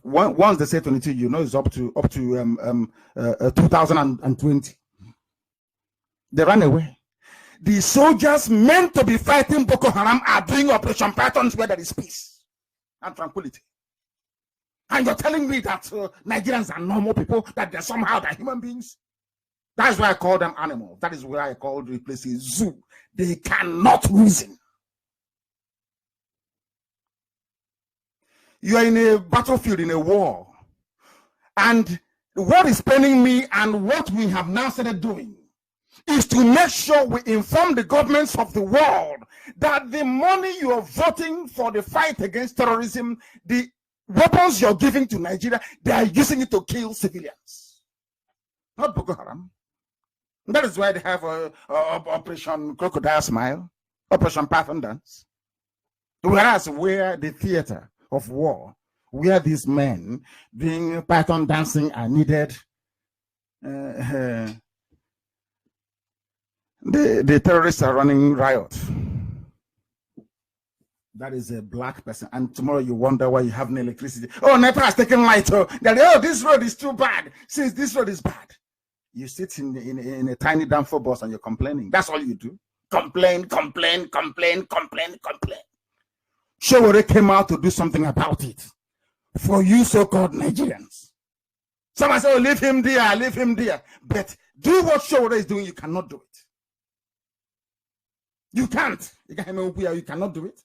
Once they say 22, you know it's up to 2020. They ran away. The soldiers meant to be fighting Boko Haram are doing Operation Pythons where there is peace and tranquility. And you're telling me that Nigerians are normal people, that they're somehow they're human beings? That's why I call them animals. That is why I call the place a zoo. They cannot reason. You are in a battlefield, in a war. And what is paining me and what we have now started doing is to make sure we inform the governments of the world that the money you are voting for the fight against terrorism, the weapons you're giving to Nigeria, they are using it to kill civilians. Not Boko Haram. That is why they have Operation Crocodile Smile, Operation Python Dance. Whereas we're the theater of war, where these men doing Python dancing are needed, the terrorists are running riot. That is a black person. And tomorrow you wonder why you have no electricity. Oh, NEPA has taken light. Oh, this road is too bad. Since this road is bad. You sit in a tiny Danfo bus and you're complaining. That's all you do. Complain. Showore came out to do something about it. For you so-called Nigerians. Someone say, oh, leave him there. But do what Showore is doing, you cannot do it. You can't. You cannot do it.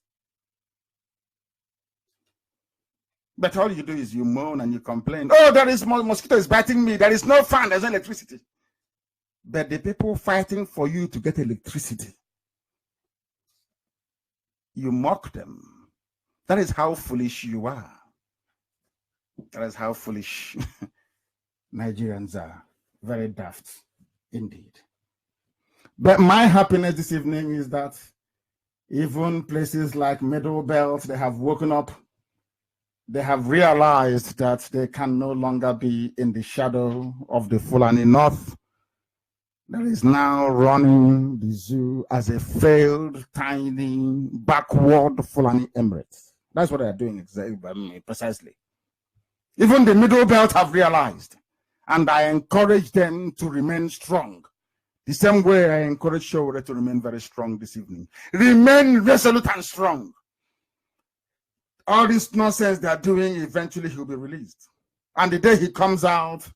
But all you do is you moan and you complain. Oh, there is mosquito is biting me. There is no fan. There's no electricity. But the people fighting for you to get electricity, you mock them. That is how foolish you are. That is how foolish Nigerians are. Very daft indeed. But my happiness this evening is that even places like Middle Belt, they have woken up. They have realized that they can no longer be in the shadow of the Fulani North that is now running the zoo as a failed, tiny, backward Fulani emirate. That's what they are doing exactly, precisely. Even the Middle Belt have realized, and I encourage them to remain strong. The same way I encourage Showore to remain very strong this evening. Remain resolute and strong. All this nonsense they are doing, eventually he'll be released. And the day he comes out,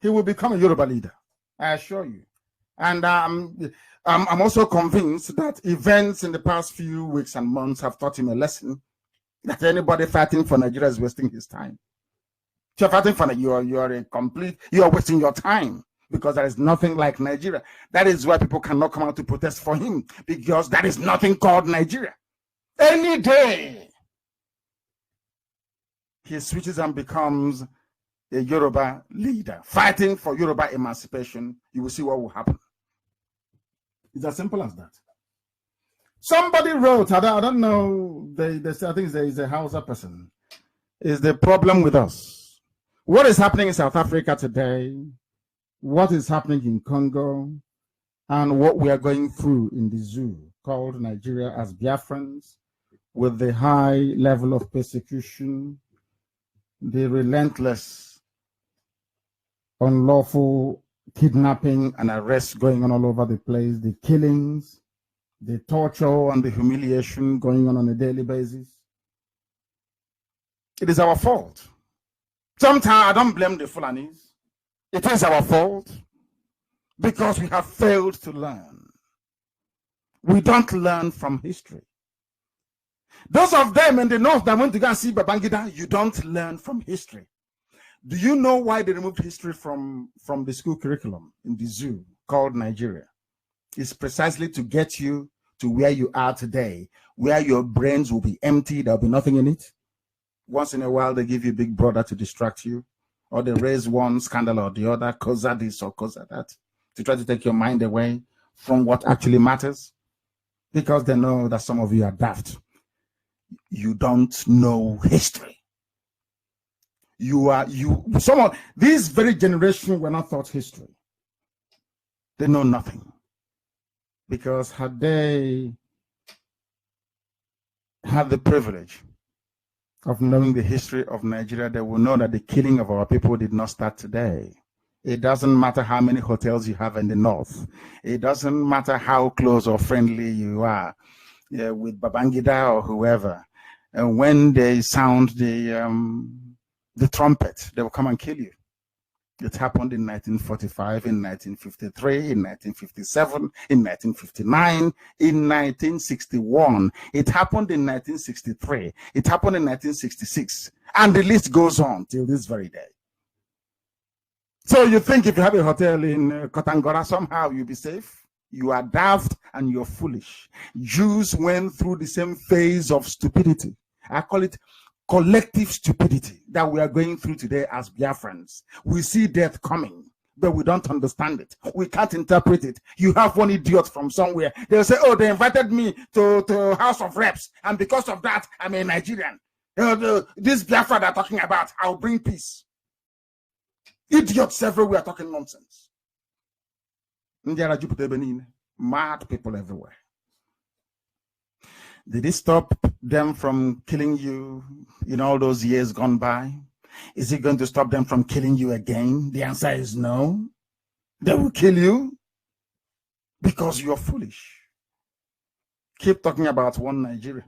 he will become a Yoruba leader. I assure you. And I'm also convinced that events in the past few weeks and months have taught him a lesson that anybody fighting for Nigeria is wasting his time. If you're fighting for Nigeria, you're wasting your time, because there is nothing like Nigeria. That is why people cannot come out to protest for him, because there is nothing called Nigeria. Any day he switches and becomes a Yoruba leader, fighting for Yoruba emancipation, you will see what will happen. It's as simple as that. Somebody wrote, I don't know, I think there is a Hausa person, is the problem with us. What is happening in South Africa today, what is happening in Congo, and what we are going through in the zoo called Nigeria as Biafrans, with the high level of persecution, the relentless, unlawful kidnapping and arrests going on all over the place, the killings, the torture and the humiliation going on a daily basis. It is our fault. Sometimes I don't blame the Fulanis. It is our fault because we have failed to learn. We don't learn from history. Those of them in the north that went to go and see Babangida, you don't learn from history. Do you know why they removed history from the school curriculum in the zoo called Nigeria? It's precisely to get you to where you are today, where your brains will be empty, there'll be nothing in it. Once in a while, they give you Big Brother to distract you, or they raise one scandal or the other, cause this or cause that, to try to take your mind away from what actually matters, because they know that some of you are daft. You don't know history. This very generation were not taught history. They know nothing. Because had they had the privilege of knowing the history of Nigeria, they will know that the killing of our people did not start today. It doesn't matter how many hotels you have in the north. It doesn't matter how close or friendly you are with Babangida or whoever. And when they sound the trumpet, they will come and kill you. It happened in 1945, in 1953, in 1957, in 1959, in 1961. It happened in 1963. It happened in 1966. And the list goes on till this very day. So you think if you have a hotel in Kotangora, somehow you'll be safe? You are daft and you're foolish. Jews went through the same phase of stupidity. I call it collective stupidity that we are going through today as Biafrans. We see death coming, but we don't understand it. We can't interpret it. You have one idiot from somewhere. They'll say, oh, they invited me to House of Reps, and because of that, I'm a Nigerian. This Biafra they're talking about, I'll bring peace. Idiots everywhere talking nonsense. Mad people everywhere. Did it stop them from killing you in all those years gone by? Is it going to stop them from killing you again? The answer is no. They will kill you because you're foolish. Keep talking about one Nigeria.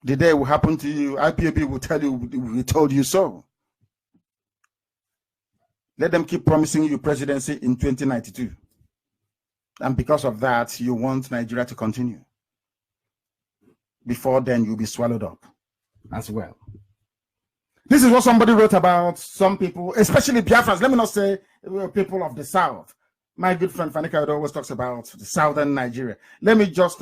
The day will happen to you, IPOB will tell you, we told you so. Let them keep promising you presidency in 2092. And because of that, you want Nigeria to continue. Before then, you'll be swallowed up as well. This is what somebody wrote about some people, especially Biafrans. Let me not say people of the South. My good friend Fanika always talks about the southern Nigeria. Let me just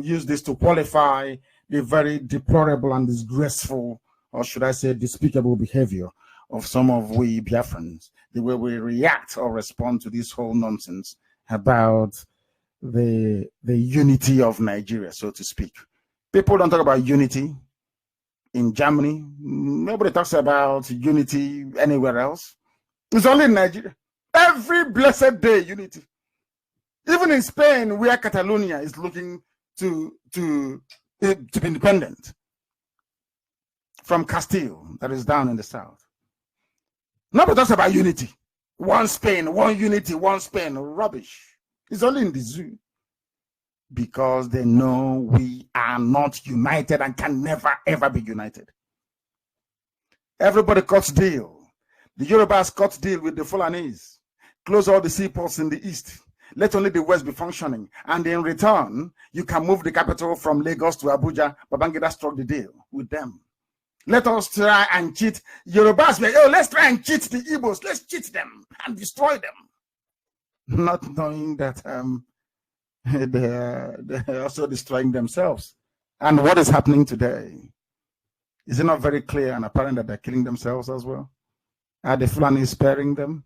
use this to qualify the very deplorable and disgraceful, or should I say despicable behavior of some of we Biafrans, the way we react or respond to this whole nonsense about the unity of Nigeria, so to speak. People don't talk about unity in Germany. Nobody talks about unity anywhere else. It's only in Nigeria. Every blessed day, unity. Even in Spain, where Catalonia is looking to be independent from Castile, that is down in the south. Nobody talks about unity. One Spain, one unity, one Spain. Rubbish. It's only in the zoo. Because they know we are not united and can never, ever be united. Everybody cuts deal. The Yorubas cut deal with the Fulanese. Close all the seaports in the east. Let only the west be functioning. And in return, you can move the capital from Lagos to Abuja. Babangida struck the deal with them. Let us try and cheat Yorubas. Oh, let's try and cheat the Igbos. Let's cheat them and destroy them. Not knowing that they're also destroying themselves. And what is happening today? Is it not very clear and apparent that they're killing themselves as well? Are the Fulani sparing them?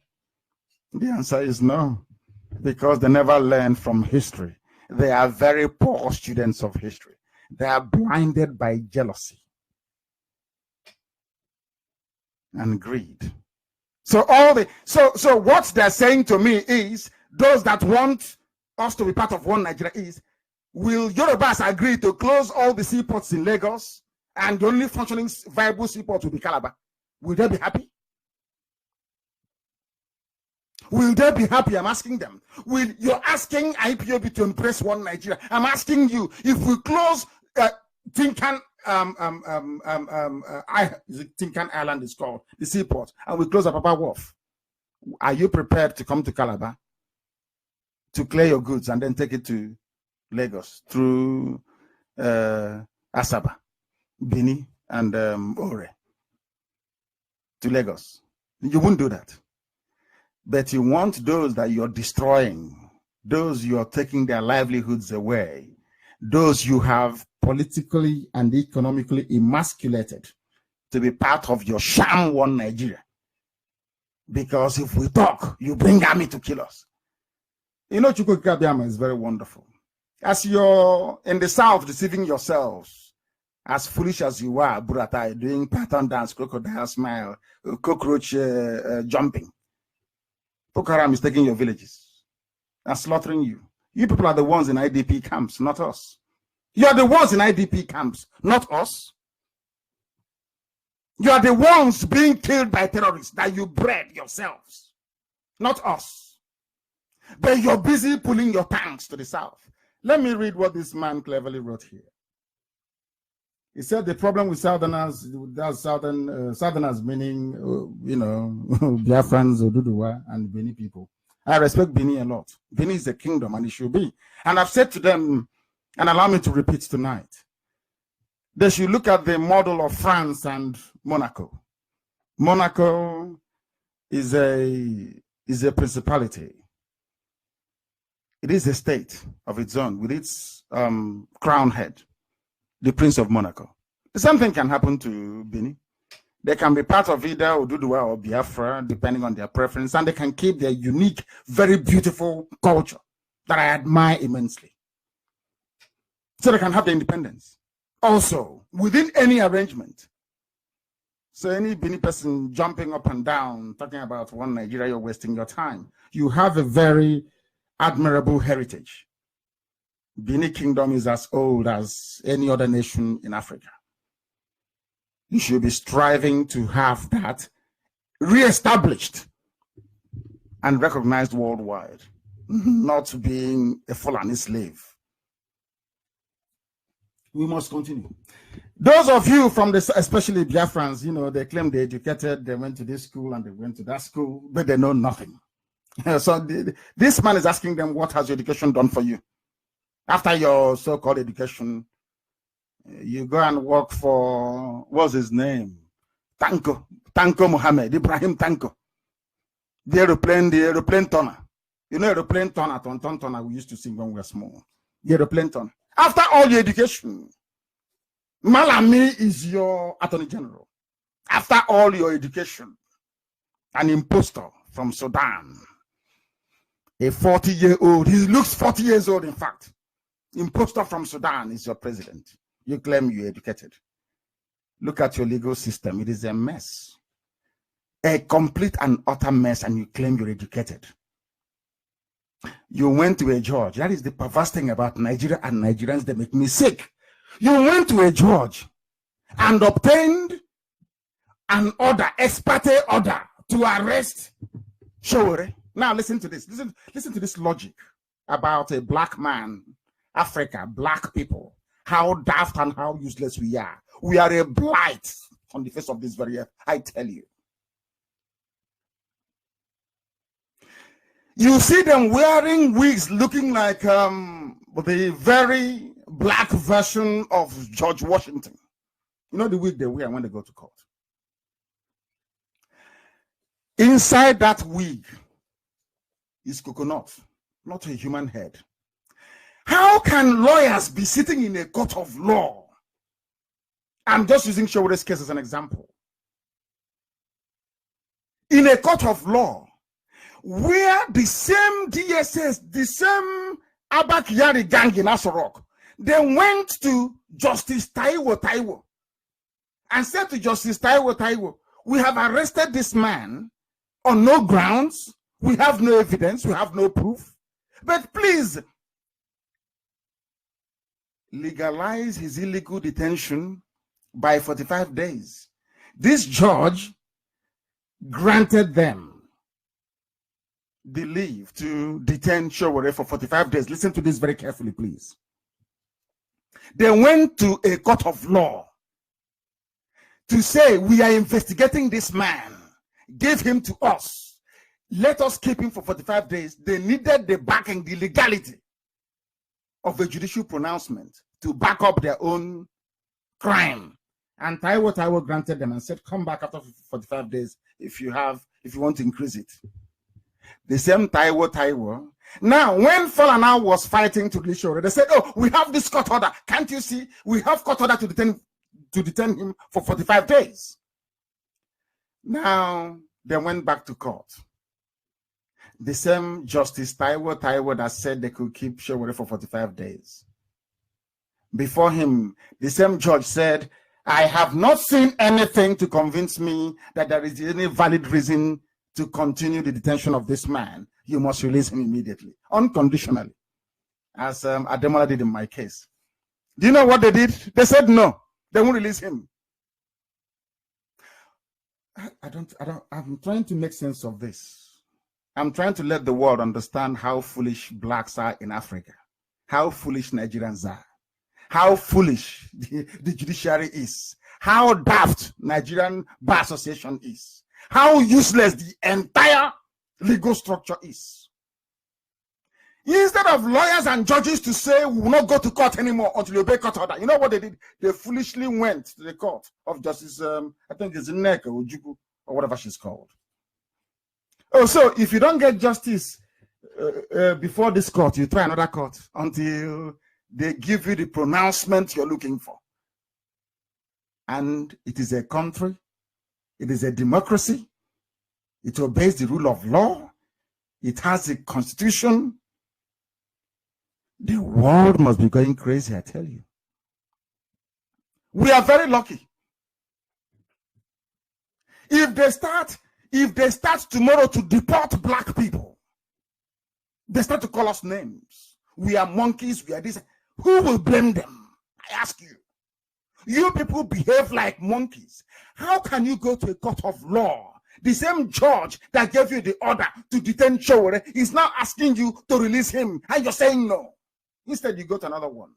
The answer is no, because they never learn from history. They are very poor students of history. They are blinded by jealousy and greed. So what they're saying to me is, those that want us to be part of one Nigeria is, will Yorubas agree to close all the seaports in Lagos and the only functioning viable seaport will be Calabar? Will they be happy? Will they be happy? I'm asking them. You're asking IPOB to embrace one Nigeria. I'm asking you, if we close Tinkan Island is called, the seaport, and we close Apapa Wharf, are you prepared to come to Calabar to clear your goods and then take it to Lagos through Asaba, Bini, and Ore to Lagos? You won't do that. But you want those that you're destroying, those you're taking their livelihoods away, those you have politically and economically emasculated to be part of your sham one Nigeria. Because if we talk, you bring army to kill us. You know, Chukwuka is very wonderful. As you're in the south deceiving yourselves, as foolish as you are, Buratai, doing pattern dance, crocodile smile, cockroach jumping, Boko Haram is taking your villages and slaughtering you. You people are the ones in IDP camps, not us. You are the ones in IDP camps, not us. You are the ones being killed by terrorists that you bred yourselves, not us. But you're busy pulling your tanks to the south. Let me read what this man cleverly wrote here. He said the problem with Southerners, that's Southerners meaning, Biafrans, Oduduwa, and Beni people. I respect Beni a lot. Beni is a kingdom, and it should be. And I've said to them, and allow me to repeat tonight, they should look at the model of France and Monaco. Monaco is a principality. It is a state of its own with its crown head, the Prince of Monaco. The same thing can happen to Benin. They can be part of either Oduduwa or Biafra, depending on their preference, and they can keep their unique, very beautiful culture that I admire immensely. So they can have their independence. Also, within any arrangement. So any Benin person jumping up and down, talking about one Nigeria, you're wasting your time. You have a very admirable heritage. Benin Kingdom is as old as any other nation in Africa. You should be striving to have that reestablished and recognized worldwide, not being a Fulani slave. We must continue. Those of you from this, especially Biafrans, they claim they're educated, they went to this school and they went to that school, but they know nothing. So this man is asking them, what has your education done for you? After your so-called education, you go and work for, what's his name? Tanko Mohammed, Ibrahim Tanko. The aeroplane turner. You know aeroplane turner, ton turner we used to sing when we were small. The aeroplane turner. After all your education, Malami is your attorney general. After all your education, an impostor from Sudan, a 40-year-old. He looks 40 years old, in fact. Impostor from Sudan is your president. You claim you're educated. Look at your legal system. It is a mess. A complete and utter mess, and you claim you're educated. You went to a judge. That is the perverse thing about Nigeria and Nigerians. They make me sick. You went to a judge and obtained an order, ex parte order, to arrest Showore. Now listen to this. Listen to this logic about a black man, Africa, black people. How daft and how useless we are. We are a blight on the face of this very earth, I tell you. You see them wearing wigs looking like the very black version of George Washington. You know the wig they wear when they go to court. Inside that wig is coconut, not a human head. How can lawyers be sitting in a court of law? I'm just using Showore's case as an example. In a court of law, where the same DSS, the same Abak Yari gang in Asorok, they went to Justice Taiwo and said to Justice Taiwo, we have arrested this man on no grounds, we have no evidence, we have no proof, but please legalize his illegal detention by 45 days. This judge granted them the leave to detain Showore for 45 days. Listen to this very carefully, please. They went to a court of law to say, we are investigating this man. Give him to us. Let us keep him for 45 days. They needed the backing, the legality of a judicial pronouncement to back up their own crime. And Taiwo granted them and said, come back after 45 days if you want to increase it. The same Taiwo. Now, when Falana was fighting to Glishore, they said, oh, we have this court order. Can't you see? We have court order to detain him for 45 days. Now, they went back to court. The same Justice Taiwo that said they could keep Showore for 45 days. Before him, the same judge said, I have not seen anything to convince me that there is any valid reason to continue the detention of this man. You must release him immediately, unconditionally, as Ademola did in my case. Do you know what they did? They said no, they won't release him. I'm trying to make sense of this. I'm trying to let the world understand how foolish blacks are in Africa, how foolish Nigerians are, how foolish the judiciary is, how daft Nigerian Bar Association is, how useless the entire legal structure is. Instead of lawyers and judges to say we will not go to court anymore until you obey court order, you know what they did? They foolishly went to the court of Justice, I think it's Nneka Ojukwu or whatever she's called. Oh, so if you don't get justice before this court, you try another court until they give you the pronouncement you're looking for. And it is a country, it is a democracy, it obeys the rule of law, it has a constitution. The world must be going crazy, I tell you. We are very lucky. If they start tomorrow to deport black people, they start to call us names. We are monkeys, we are this. Who will blame them? I ask you. You people behave like monkeys. How can you go to a court of law? The same judge that gave you the order to detain Showore is now asking you to release him, and you're saying no. Instead, you go to another one.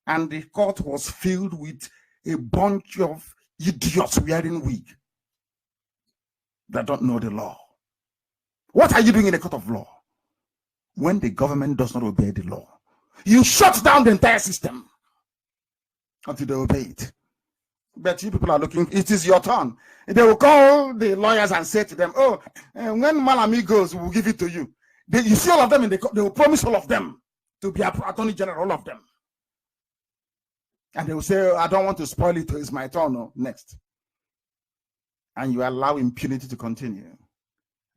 And the court was filled with a bunch of idiots wearing wig that don't know the law. What are you doing in a court of law? When the government does not obey the law, you shut down the entire system until they obey it. But you people are looking, it is your turn. They will call the lawyers and say to them, oh, when Malami goes, we'll give it to you. You see all of them in the court, they will promise all of them to be Attorney General, all of them. And they will say, I don't want to spoil it, it's my turn, no, next. and you allow impunity to continue.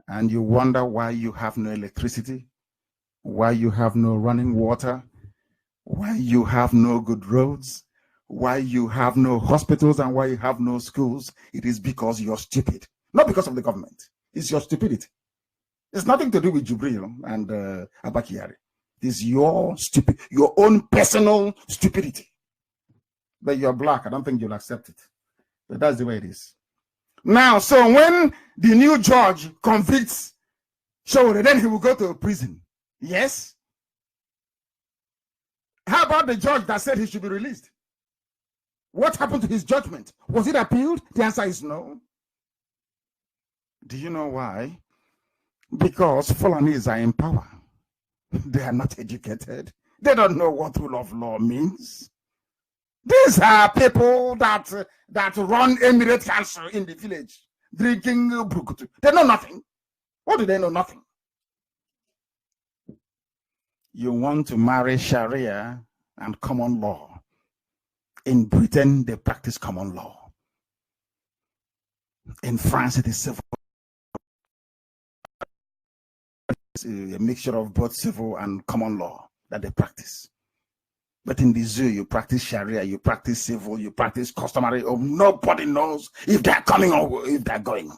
And you wonder why you have no electricity, why you have no running water, why you have no good roads, why you have no hospitals, and why you have no schools. It is because you're stupid. Not because of the government. It's your stupidity. It's nothing to do with Jubril and Abakari. It's your own personal stupidity. But you're black. I don't think you'll accept it. But that's the way it is. Now, so when the new judge convicts Showore, then he will go to prison. Yes? How about the judge that said he should be released? What happened to his judgment? Was it appealed? The answer is no. Do you know why? Because Fulanis are in power. They are not educated. They don't know what rule of law means. These are people that run Emirate Council in the village, drinking brukutu. They know nothing. What do they know? Nothing. You want to marry Sharia and common law. In Britain, they practice common law. In France, it is civil. It's a mixture of both civil and common law that they practice. But in the zoo, you practice Sharia, you practice civil, you practice customary. Nobody knows if they're coming or if they're going.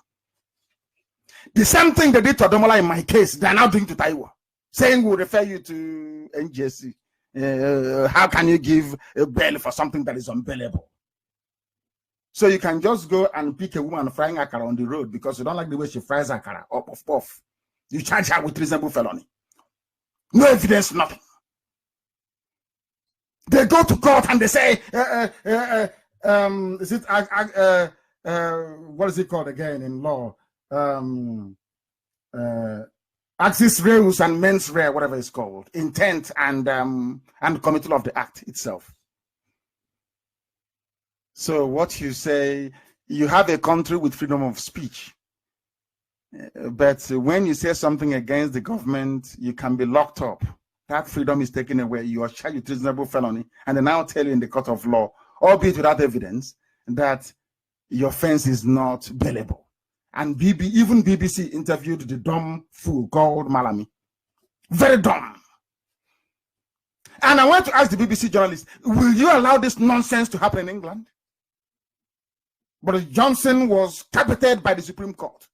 The same thing they did to Adomola in my case, they're now doing to Taiwo, saying we'll refer you to NJC. How can you give a bail for something that is unbailable? So you can just go and pick a woman frying akara on the road because you don't like the way she fries akara or puff. You charge her with reasonable felony. No evidence, nothing. They go to court and they say, is it, what is it called again in law? Axis reus and mens rea, whatever it's called. Intent and committal of the act itself. So what you say, you have a country with freedom of speech. But when you say something against the government, you can be locked up. That freedom is taken away. You are charged with reasonable felony, and they now tell you in the court of law, albeit without evidence, that your offense is not bailable. And even BBC interviewed the dumb fool called Malami. Very dumb. And I want to ask the BBC journalist, will you allow this nonsense to happen in England? But Johnson was capited by the Supreme Court.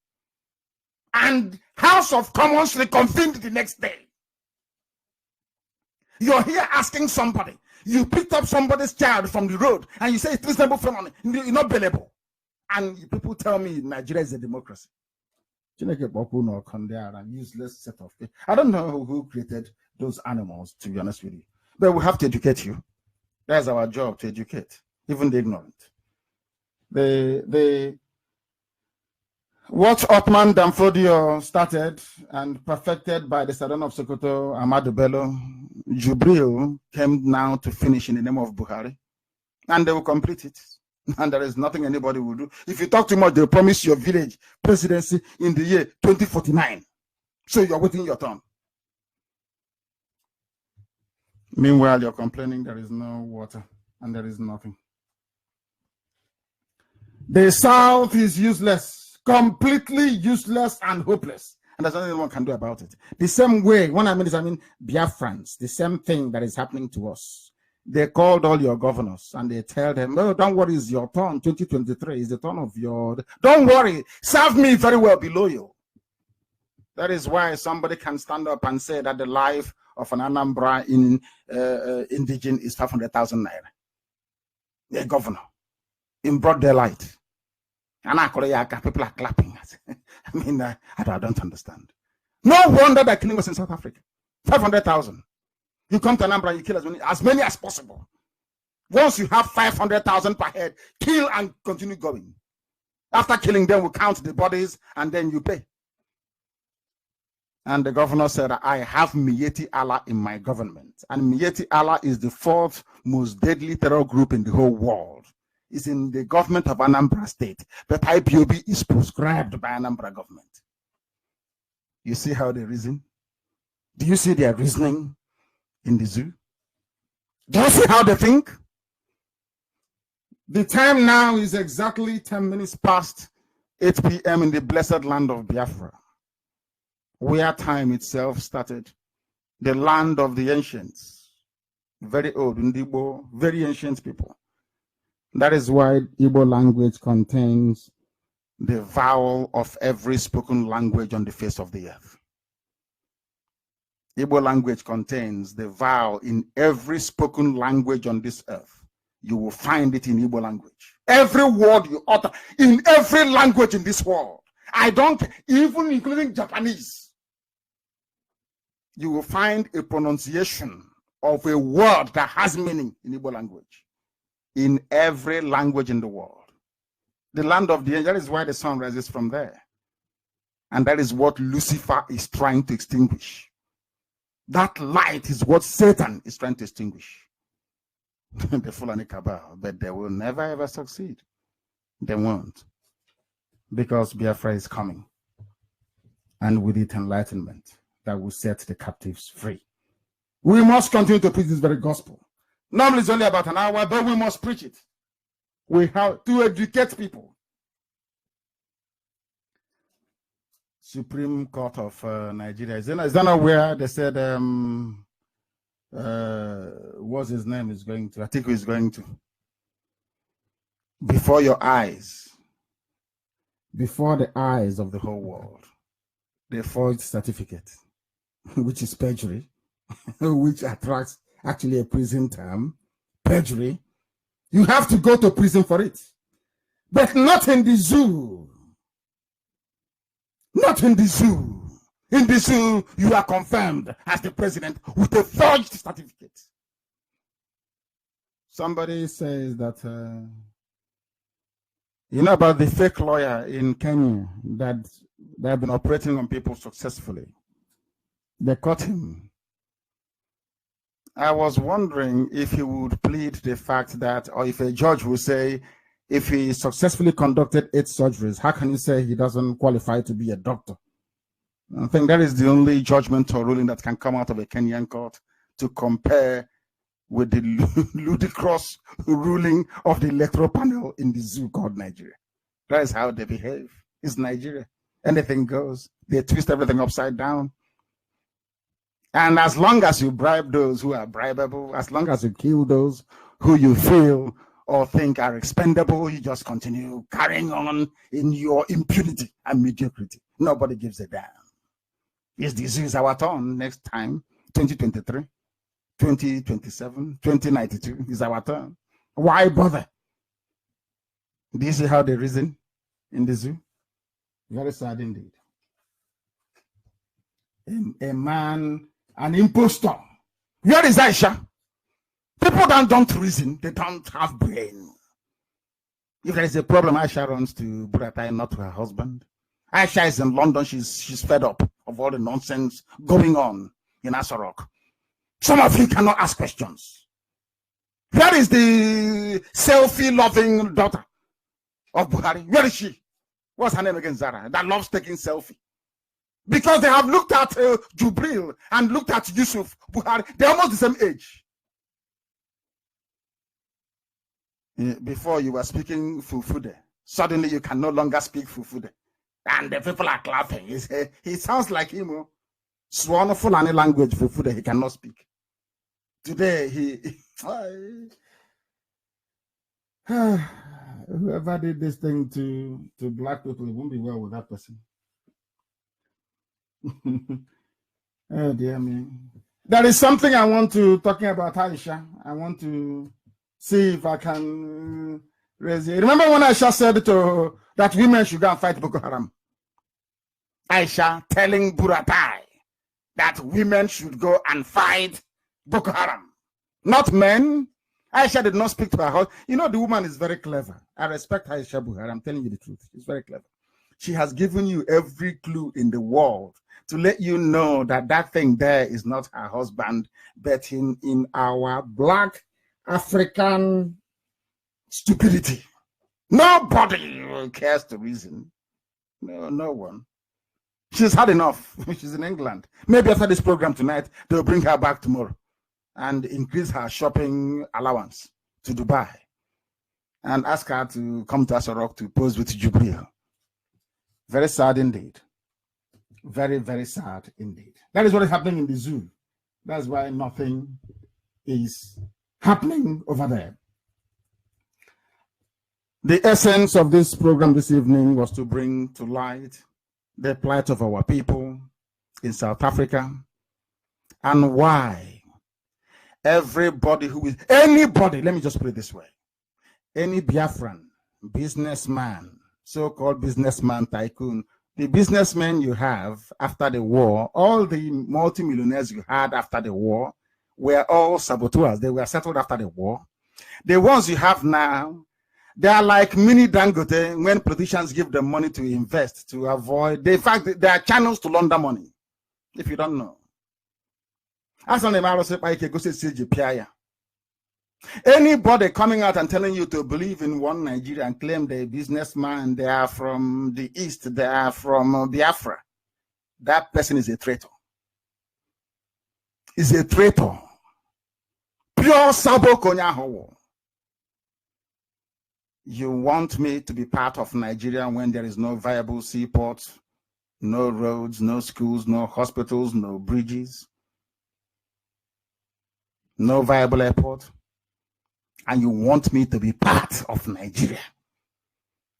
And House of Commons reconvened the next day. You're here asking somebody. You picked up somebody's child from the road and you say it's reasonable felony. You're not bailable. And people tell me Nigeria is a democracy. Useless set of. I don't know who created those animals, to be honest with you. But we have to educate you. That's our job, to educate, even the ignorant. What Ottoman Danfodio started and perfected by the Sultan of Sokoto, Ahmadu Bello, Jubril came now to finish in the name of Buhari. And they will complete it. And there is nothing anybody will do. If you talk too much, they'll promise your village presidency in the year 2049. So you're waiting your turn. Meanwhile, you're complaining there is no water and there is nothing. The South is useless, completely useless and hopeless. And there's nothing anyone can do about it. The same way, when I mean Biafrans, the same thing that is happening to us. They called all your governors and they tell them, no, don't worry, it's your turn. 2023 is the turn of your... Don't worry, serve me very well, be loyal. That is why somebody can stand up and say that the life of an Anambra indigene is 500,000 naira. A governor, in broad daylight. And people are clapping. I mean, I don't understand. No wonder that killing was in South Africa. 500,000. You come to Anambra, you kill as many as possible. Once you have 500,000 per head, kill and continue going. After killing them, we count the bodies and then you pay. And the governor said, I have Miyetti Allah in my government. And Miyetti Allah is the fourth most deadly terror group in the whole world. It's in the government of Anambra State. But IPOB is prescribed by Anambra government. You see how they reason? Do you see their reasoning in the zoo? Do you see how they think? The time now is exactly 10 minutes past 8 p.m. in the blessed land of Biafra, where time itself started, the land of the ancients, very old, Ndibo, very ancient people. That is why Igbo language contains the vowel of every spoken language on the face of the earth. Igbo language contains the vowel in every spoken language on this earth. You will find it in Igbo language. Every word you utter in every language in this world. I don't, even including Japanese. You will find a pronunciation of a word that has meaning in Igbo language. In every language in the world. The land of the angels, that is why the sun rises from there. And that is what Lucifer is trying to extinguish. That light is what Satan is trying to extinguish. The Fulani Cabal, but they will never ever succeed. They won't. Because Biafra is coming. And with it, enlightenment that will set the captives free. We must continue to preach this very gospel. Normally it's only about an hour, but we must preach it. We have to educate people. Supreme Court of Nigeria. Is that not where they said, what's his name is going to? I think he's going to. Before your eyes, before the eyes of the whole world, they forged certificate, which is perjury, which attracts actually a prison term, perjury. You have to go to prison for it, but not in the zoo. Not in the zoo. In the zoo, you are confirmed as the president with a forged certificate. Somebody says that, you know about the fake lawyer in Kenya that they have been operating on people successfully. They caught him. I was wondering if he would plead the fact that, or if a judge would say, if he successfully conducted 8 surgeries, how can you say he doesn't qualify to be a doctor? I think that is the only judgment or ruling that can come out of a Kenyan court to compare with the ludicrous ruling of the electoral panel in the zoo called Nigeria. That is how they behave. It's Nigeria. Anything goes. They twist everything upside down. And as long as you bribe those who are bribable, as long as you kill those who you feel or think are expendable, you just continue carrying on in your impunity and mediocrity. Nobody gives a damn. Yes, this is our turn next time, 2023, 2027, 2092 is our turn. Why bother? Do you see how they reason in the zoo? Very sad indeed. A man, an impostor. Where is Aisha? People that don't reason, they don't have brain. If there is a problem, Aisha runs to Buratai, not to her husband. Aisha is in London. She's fed up of all the nonsense going on in Asarok. Some of you cannot ask questions. Where is the selfie-loving daughter of Buhari? Where is she? What's her name again, Zara? That loves taking selfie. Because they have looked at Jubril and looked at Yusuf Buhari. They're almost the same age. Before you were speaking Fufude. Suddenly you can no longer speak Fufude. And the people are clapping. He sounds like him. Sworn Fulani language Fufude, he cannot speak. Today, whoever did this thing to black people, it won't be well with that person. Oh dear me. There is something I want to talking about Aisha. I want to see if I can raise it. Remember when Aisha said that women should go and fight Boko Haram? Aisha telling Buratai that women should go and fight Boko Haram, not men. Aisha did not speak to her husband. You know, the woman is very clever. I respect Aisha Buhari. I'm telling you the truth. She's very clever. She has given you every clue in the world to let you know that that thing there is not her husband, but in our black African stupidity. Nobody cares to reason. No one. She's had enough. She's in England. Maybe after this program tonight, they'll bring her back tomorrow and increase her shopping allowance to Dubai and ask her to come to Asarok to pose with Jubril. Very sad indeed. Very, very sad indeed. That is what is happening in the zoo. That's why nothing is happening over there. The essence of this program this evening was to bring to light the plight of our people in South Africa and why everybody who is, anybody, let me just put it this way, any Biafran, businessman, so-called businessman tycoon, the businessmen you have after the war, all the multimillionaires you had after the war were all saboteurs. They were settled after the war. The ones you have now, they are like mini Dangote when politicians give them money to invest to avoid. In fact, they are channels to launder money, if you don't know. Anybody coming out and telling you to believe in one Nigeria and claim they're a businessman, they are from the East, they are from Biafra, that person is a traitor. Is a traitor. Pure Sabo Konyaho. You want me to be part of Nigeria when there is no viable seaports, no roads, no schools, no hospitals, no bridges, no viable airport, and you want me to be part of Nigeria?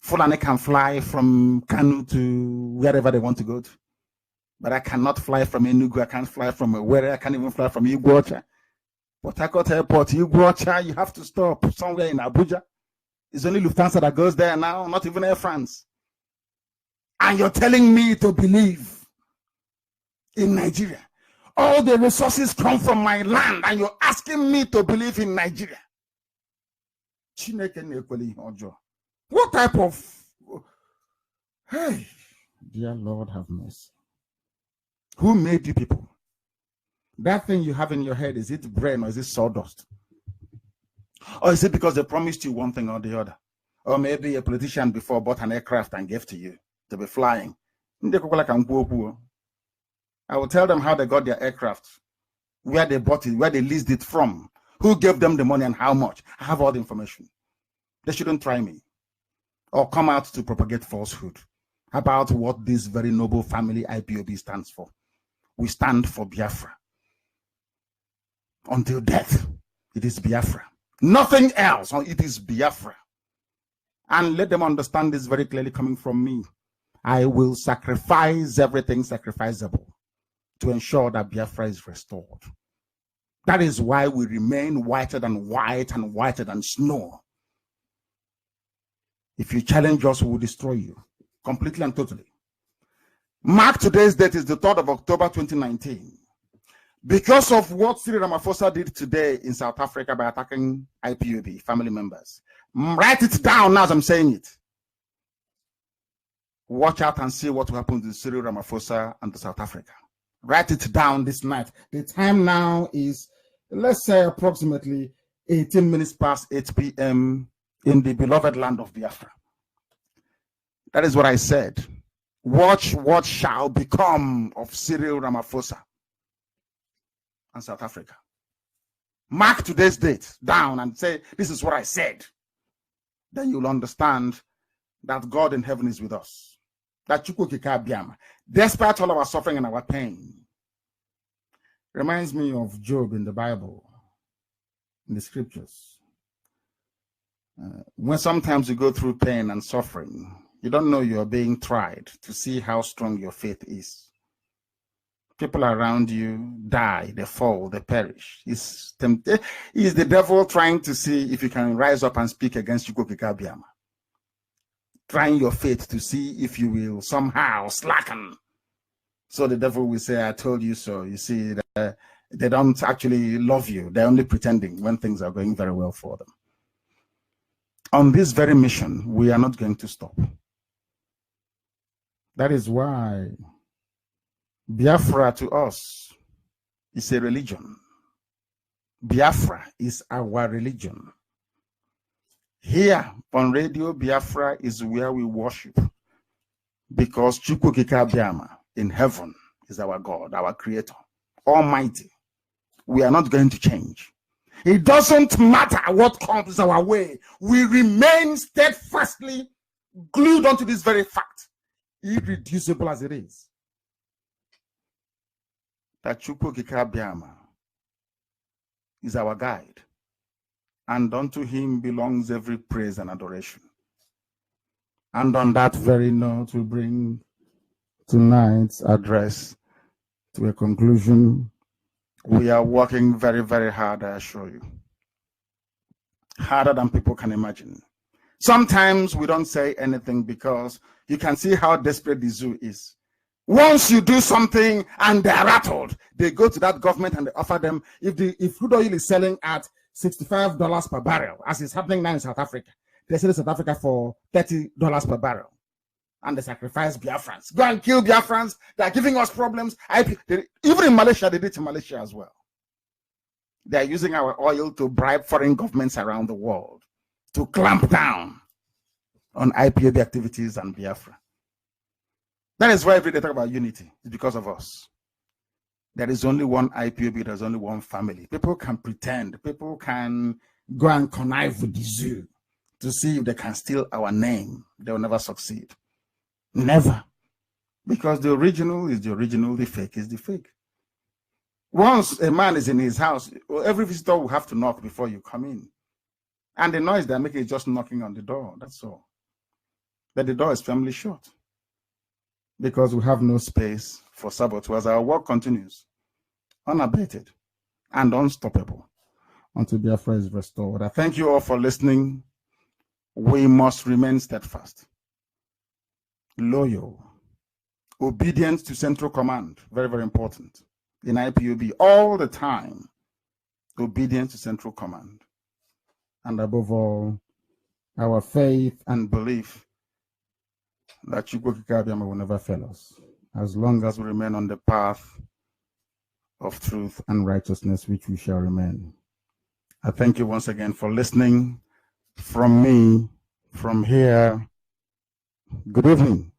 Fulani can fly from Kanu to wherever they want to go to, but I cannot fly from Enugu. I can't fly from where I can't even fly from Iguacha. Port Harcourt Airport, Iguacha, you have to stop somewhere in Abuja. It's only Lufthansa that goes there now, not even Air France. And you're telling me to believe in Nigeria. All the resources come from my land, and you're asking me to believe in Nigeria. What type of... Hey, dear Lord, have mercy. Who made you people? That thing you have in your head, is it brain or is it sawdust? Or is it because they promised you one thing or the other? Or maybe a politician before bought an aircraft and gave to you to be flying. I will tell them how they got their aircraft, where they bought it, where they leased it from, who gave them the money and how much. I have all the information. They shouldn't try me or come out to propagate falsehood about what this very noble family IPOB stands for. We stand for Biafra. Until death, it is Biafra. Nothing else. It is Biafra. And let them understand this very clearly coming from me. I will sacrifice everything sacrificable to ensure that Biafra is restored. That is why we remain whiter than white and whiter than snow. If you challenge us, we will destroy you completely and totally. Mark today's date is the 3rd of October 2019. Because of what Cyril Ramaphosa did today in South Africa by attacking IPOB family members. Write it down now as I'm saying it. Watch out and see what will happen to Cyril Ramaphosa and to South Africa. Write it down this night. The time now is, let's say, approximately 18 minutes past 8 p.m. in the beloved land of Biafra. That is what I said. Watch what shall become of Cyril Ramaphosa and South Africa. Mark today's date down and say, this is what I said. Then you'll understand that God in heaven is with us. That despite all our suffering and our pain. Reminds me of Job in the Bible, in the scriptures. When sometimes you go through pain and suffering, you don't know you're being tried to see how strong your faith is. People around you die, they fall, they perish. Is the devil trying to see if you can rise up and speak against Chukwukikabiama. Trying your faith to see if you will somehow slacken. So the devil will say, I told you so. You see, they don't actually love you. They're only pretending when things are going very well for them. On this very mission, we are not going to stop. That is why Biafra to us is a religion. Biafra is our religion. Here on Radio Biafra is where we worship, because Chukwukikabiama in heaven is our God, our creator, almighty. We are not going to change. It doesn't matter what comes our way. We remain steadfastly glued onto this very fact. irreducible as it is, that Chukwu Kikabiama is our guide, and unto him belongs every praise and adoration. And on that very note, we bring tonight's address to a conclusion. We are working very, very hard, I assure you. Harder than people can imagine. Sometimes we don't say anything because you can see how desperate the zoo is. Once you do something and they're rattled, they go to that government and they offer them, if crude oil is selling at $65 per barrel, as is happening now in South Africa, they sell in South Africa for $30 per barrel. And they sacrifice Biafrans. Go and kill Biafrans. They're giving us problems. Even in Malaysia, they did it in Malaysia as well. They're using our oil to bribe foreign governments around the world to clamp down on IPOB activities and Biafra. That is why every day they talk about unity. It's because of us. There is only one IPOB, there's only one family. People can pretend, people can go and connive with the zoo to see if they can steal our name. They will never succeed. Never. Because the original is the original, the fake is the fake. Once a man is in his house, every visitor will have to knock before you come in. And the noise they're making is just knocking on the door, that's all. But the door is firmly shut. Because we have no space for saboteurs. Our work continues, unabated and unstoppable, until Biafra is restored. I thank you all for listening. We must remain steadfast, loyal, obedient to Central Command, very, very important, in IPOB, all the time, obedient to Central Command. And above all, our faith and belief that Chukwu Kikabiama will never fail us, as long as we remain on the path of truth and righteousness, which we shall remain. I thank you once again for listening. From me, from here, good evening.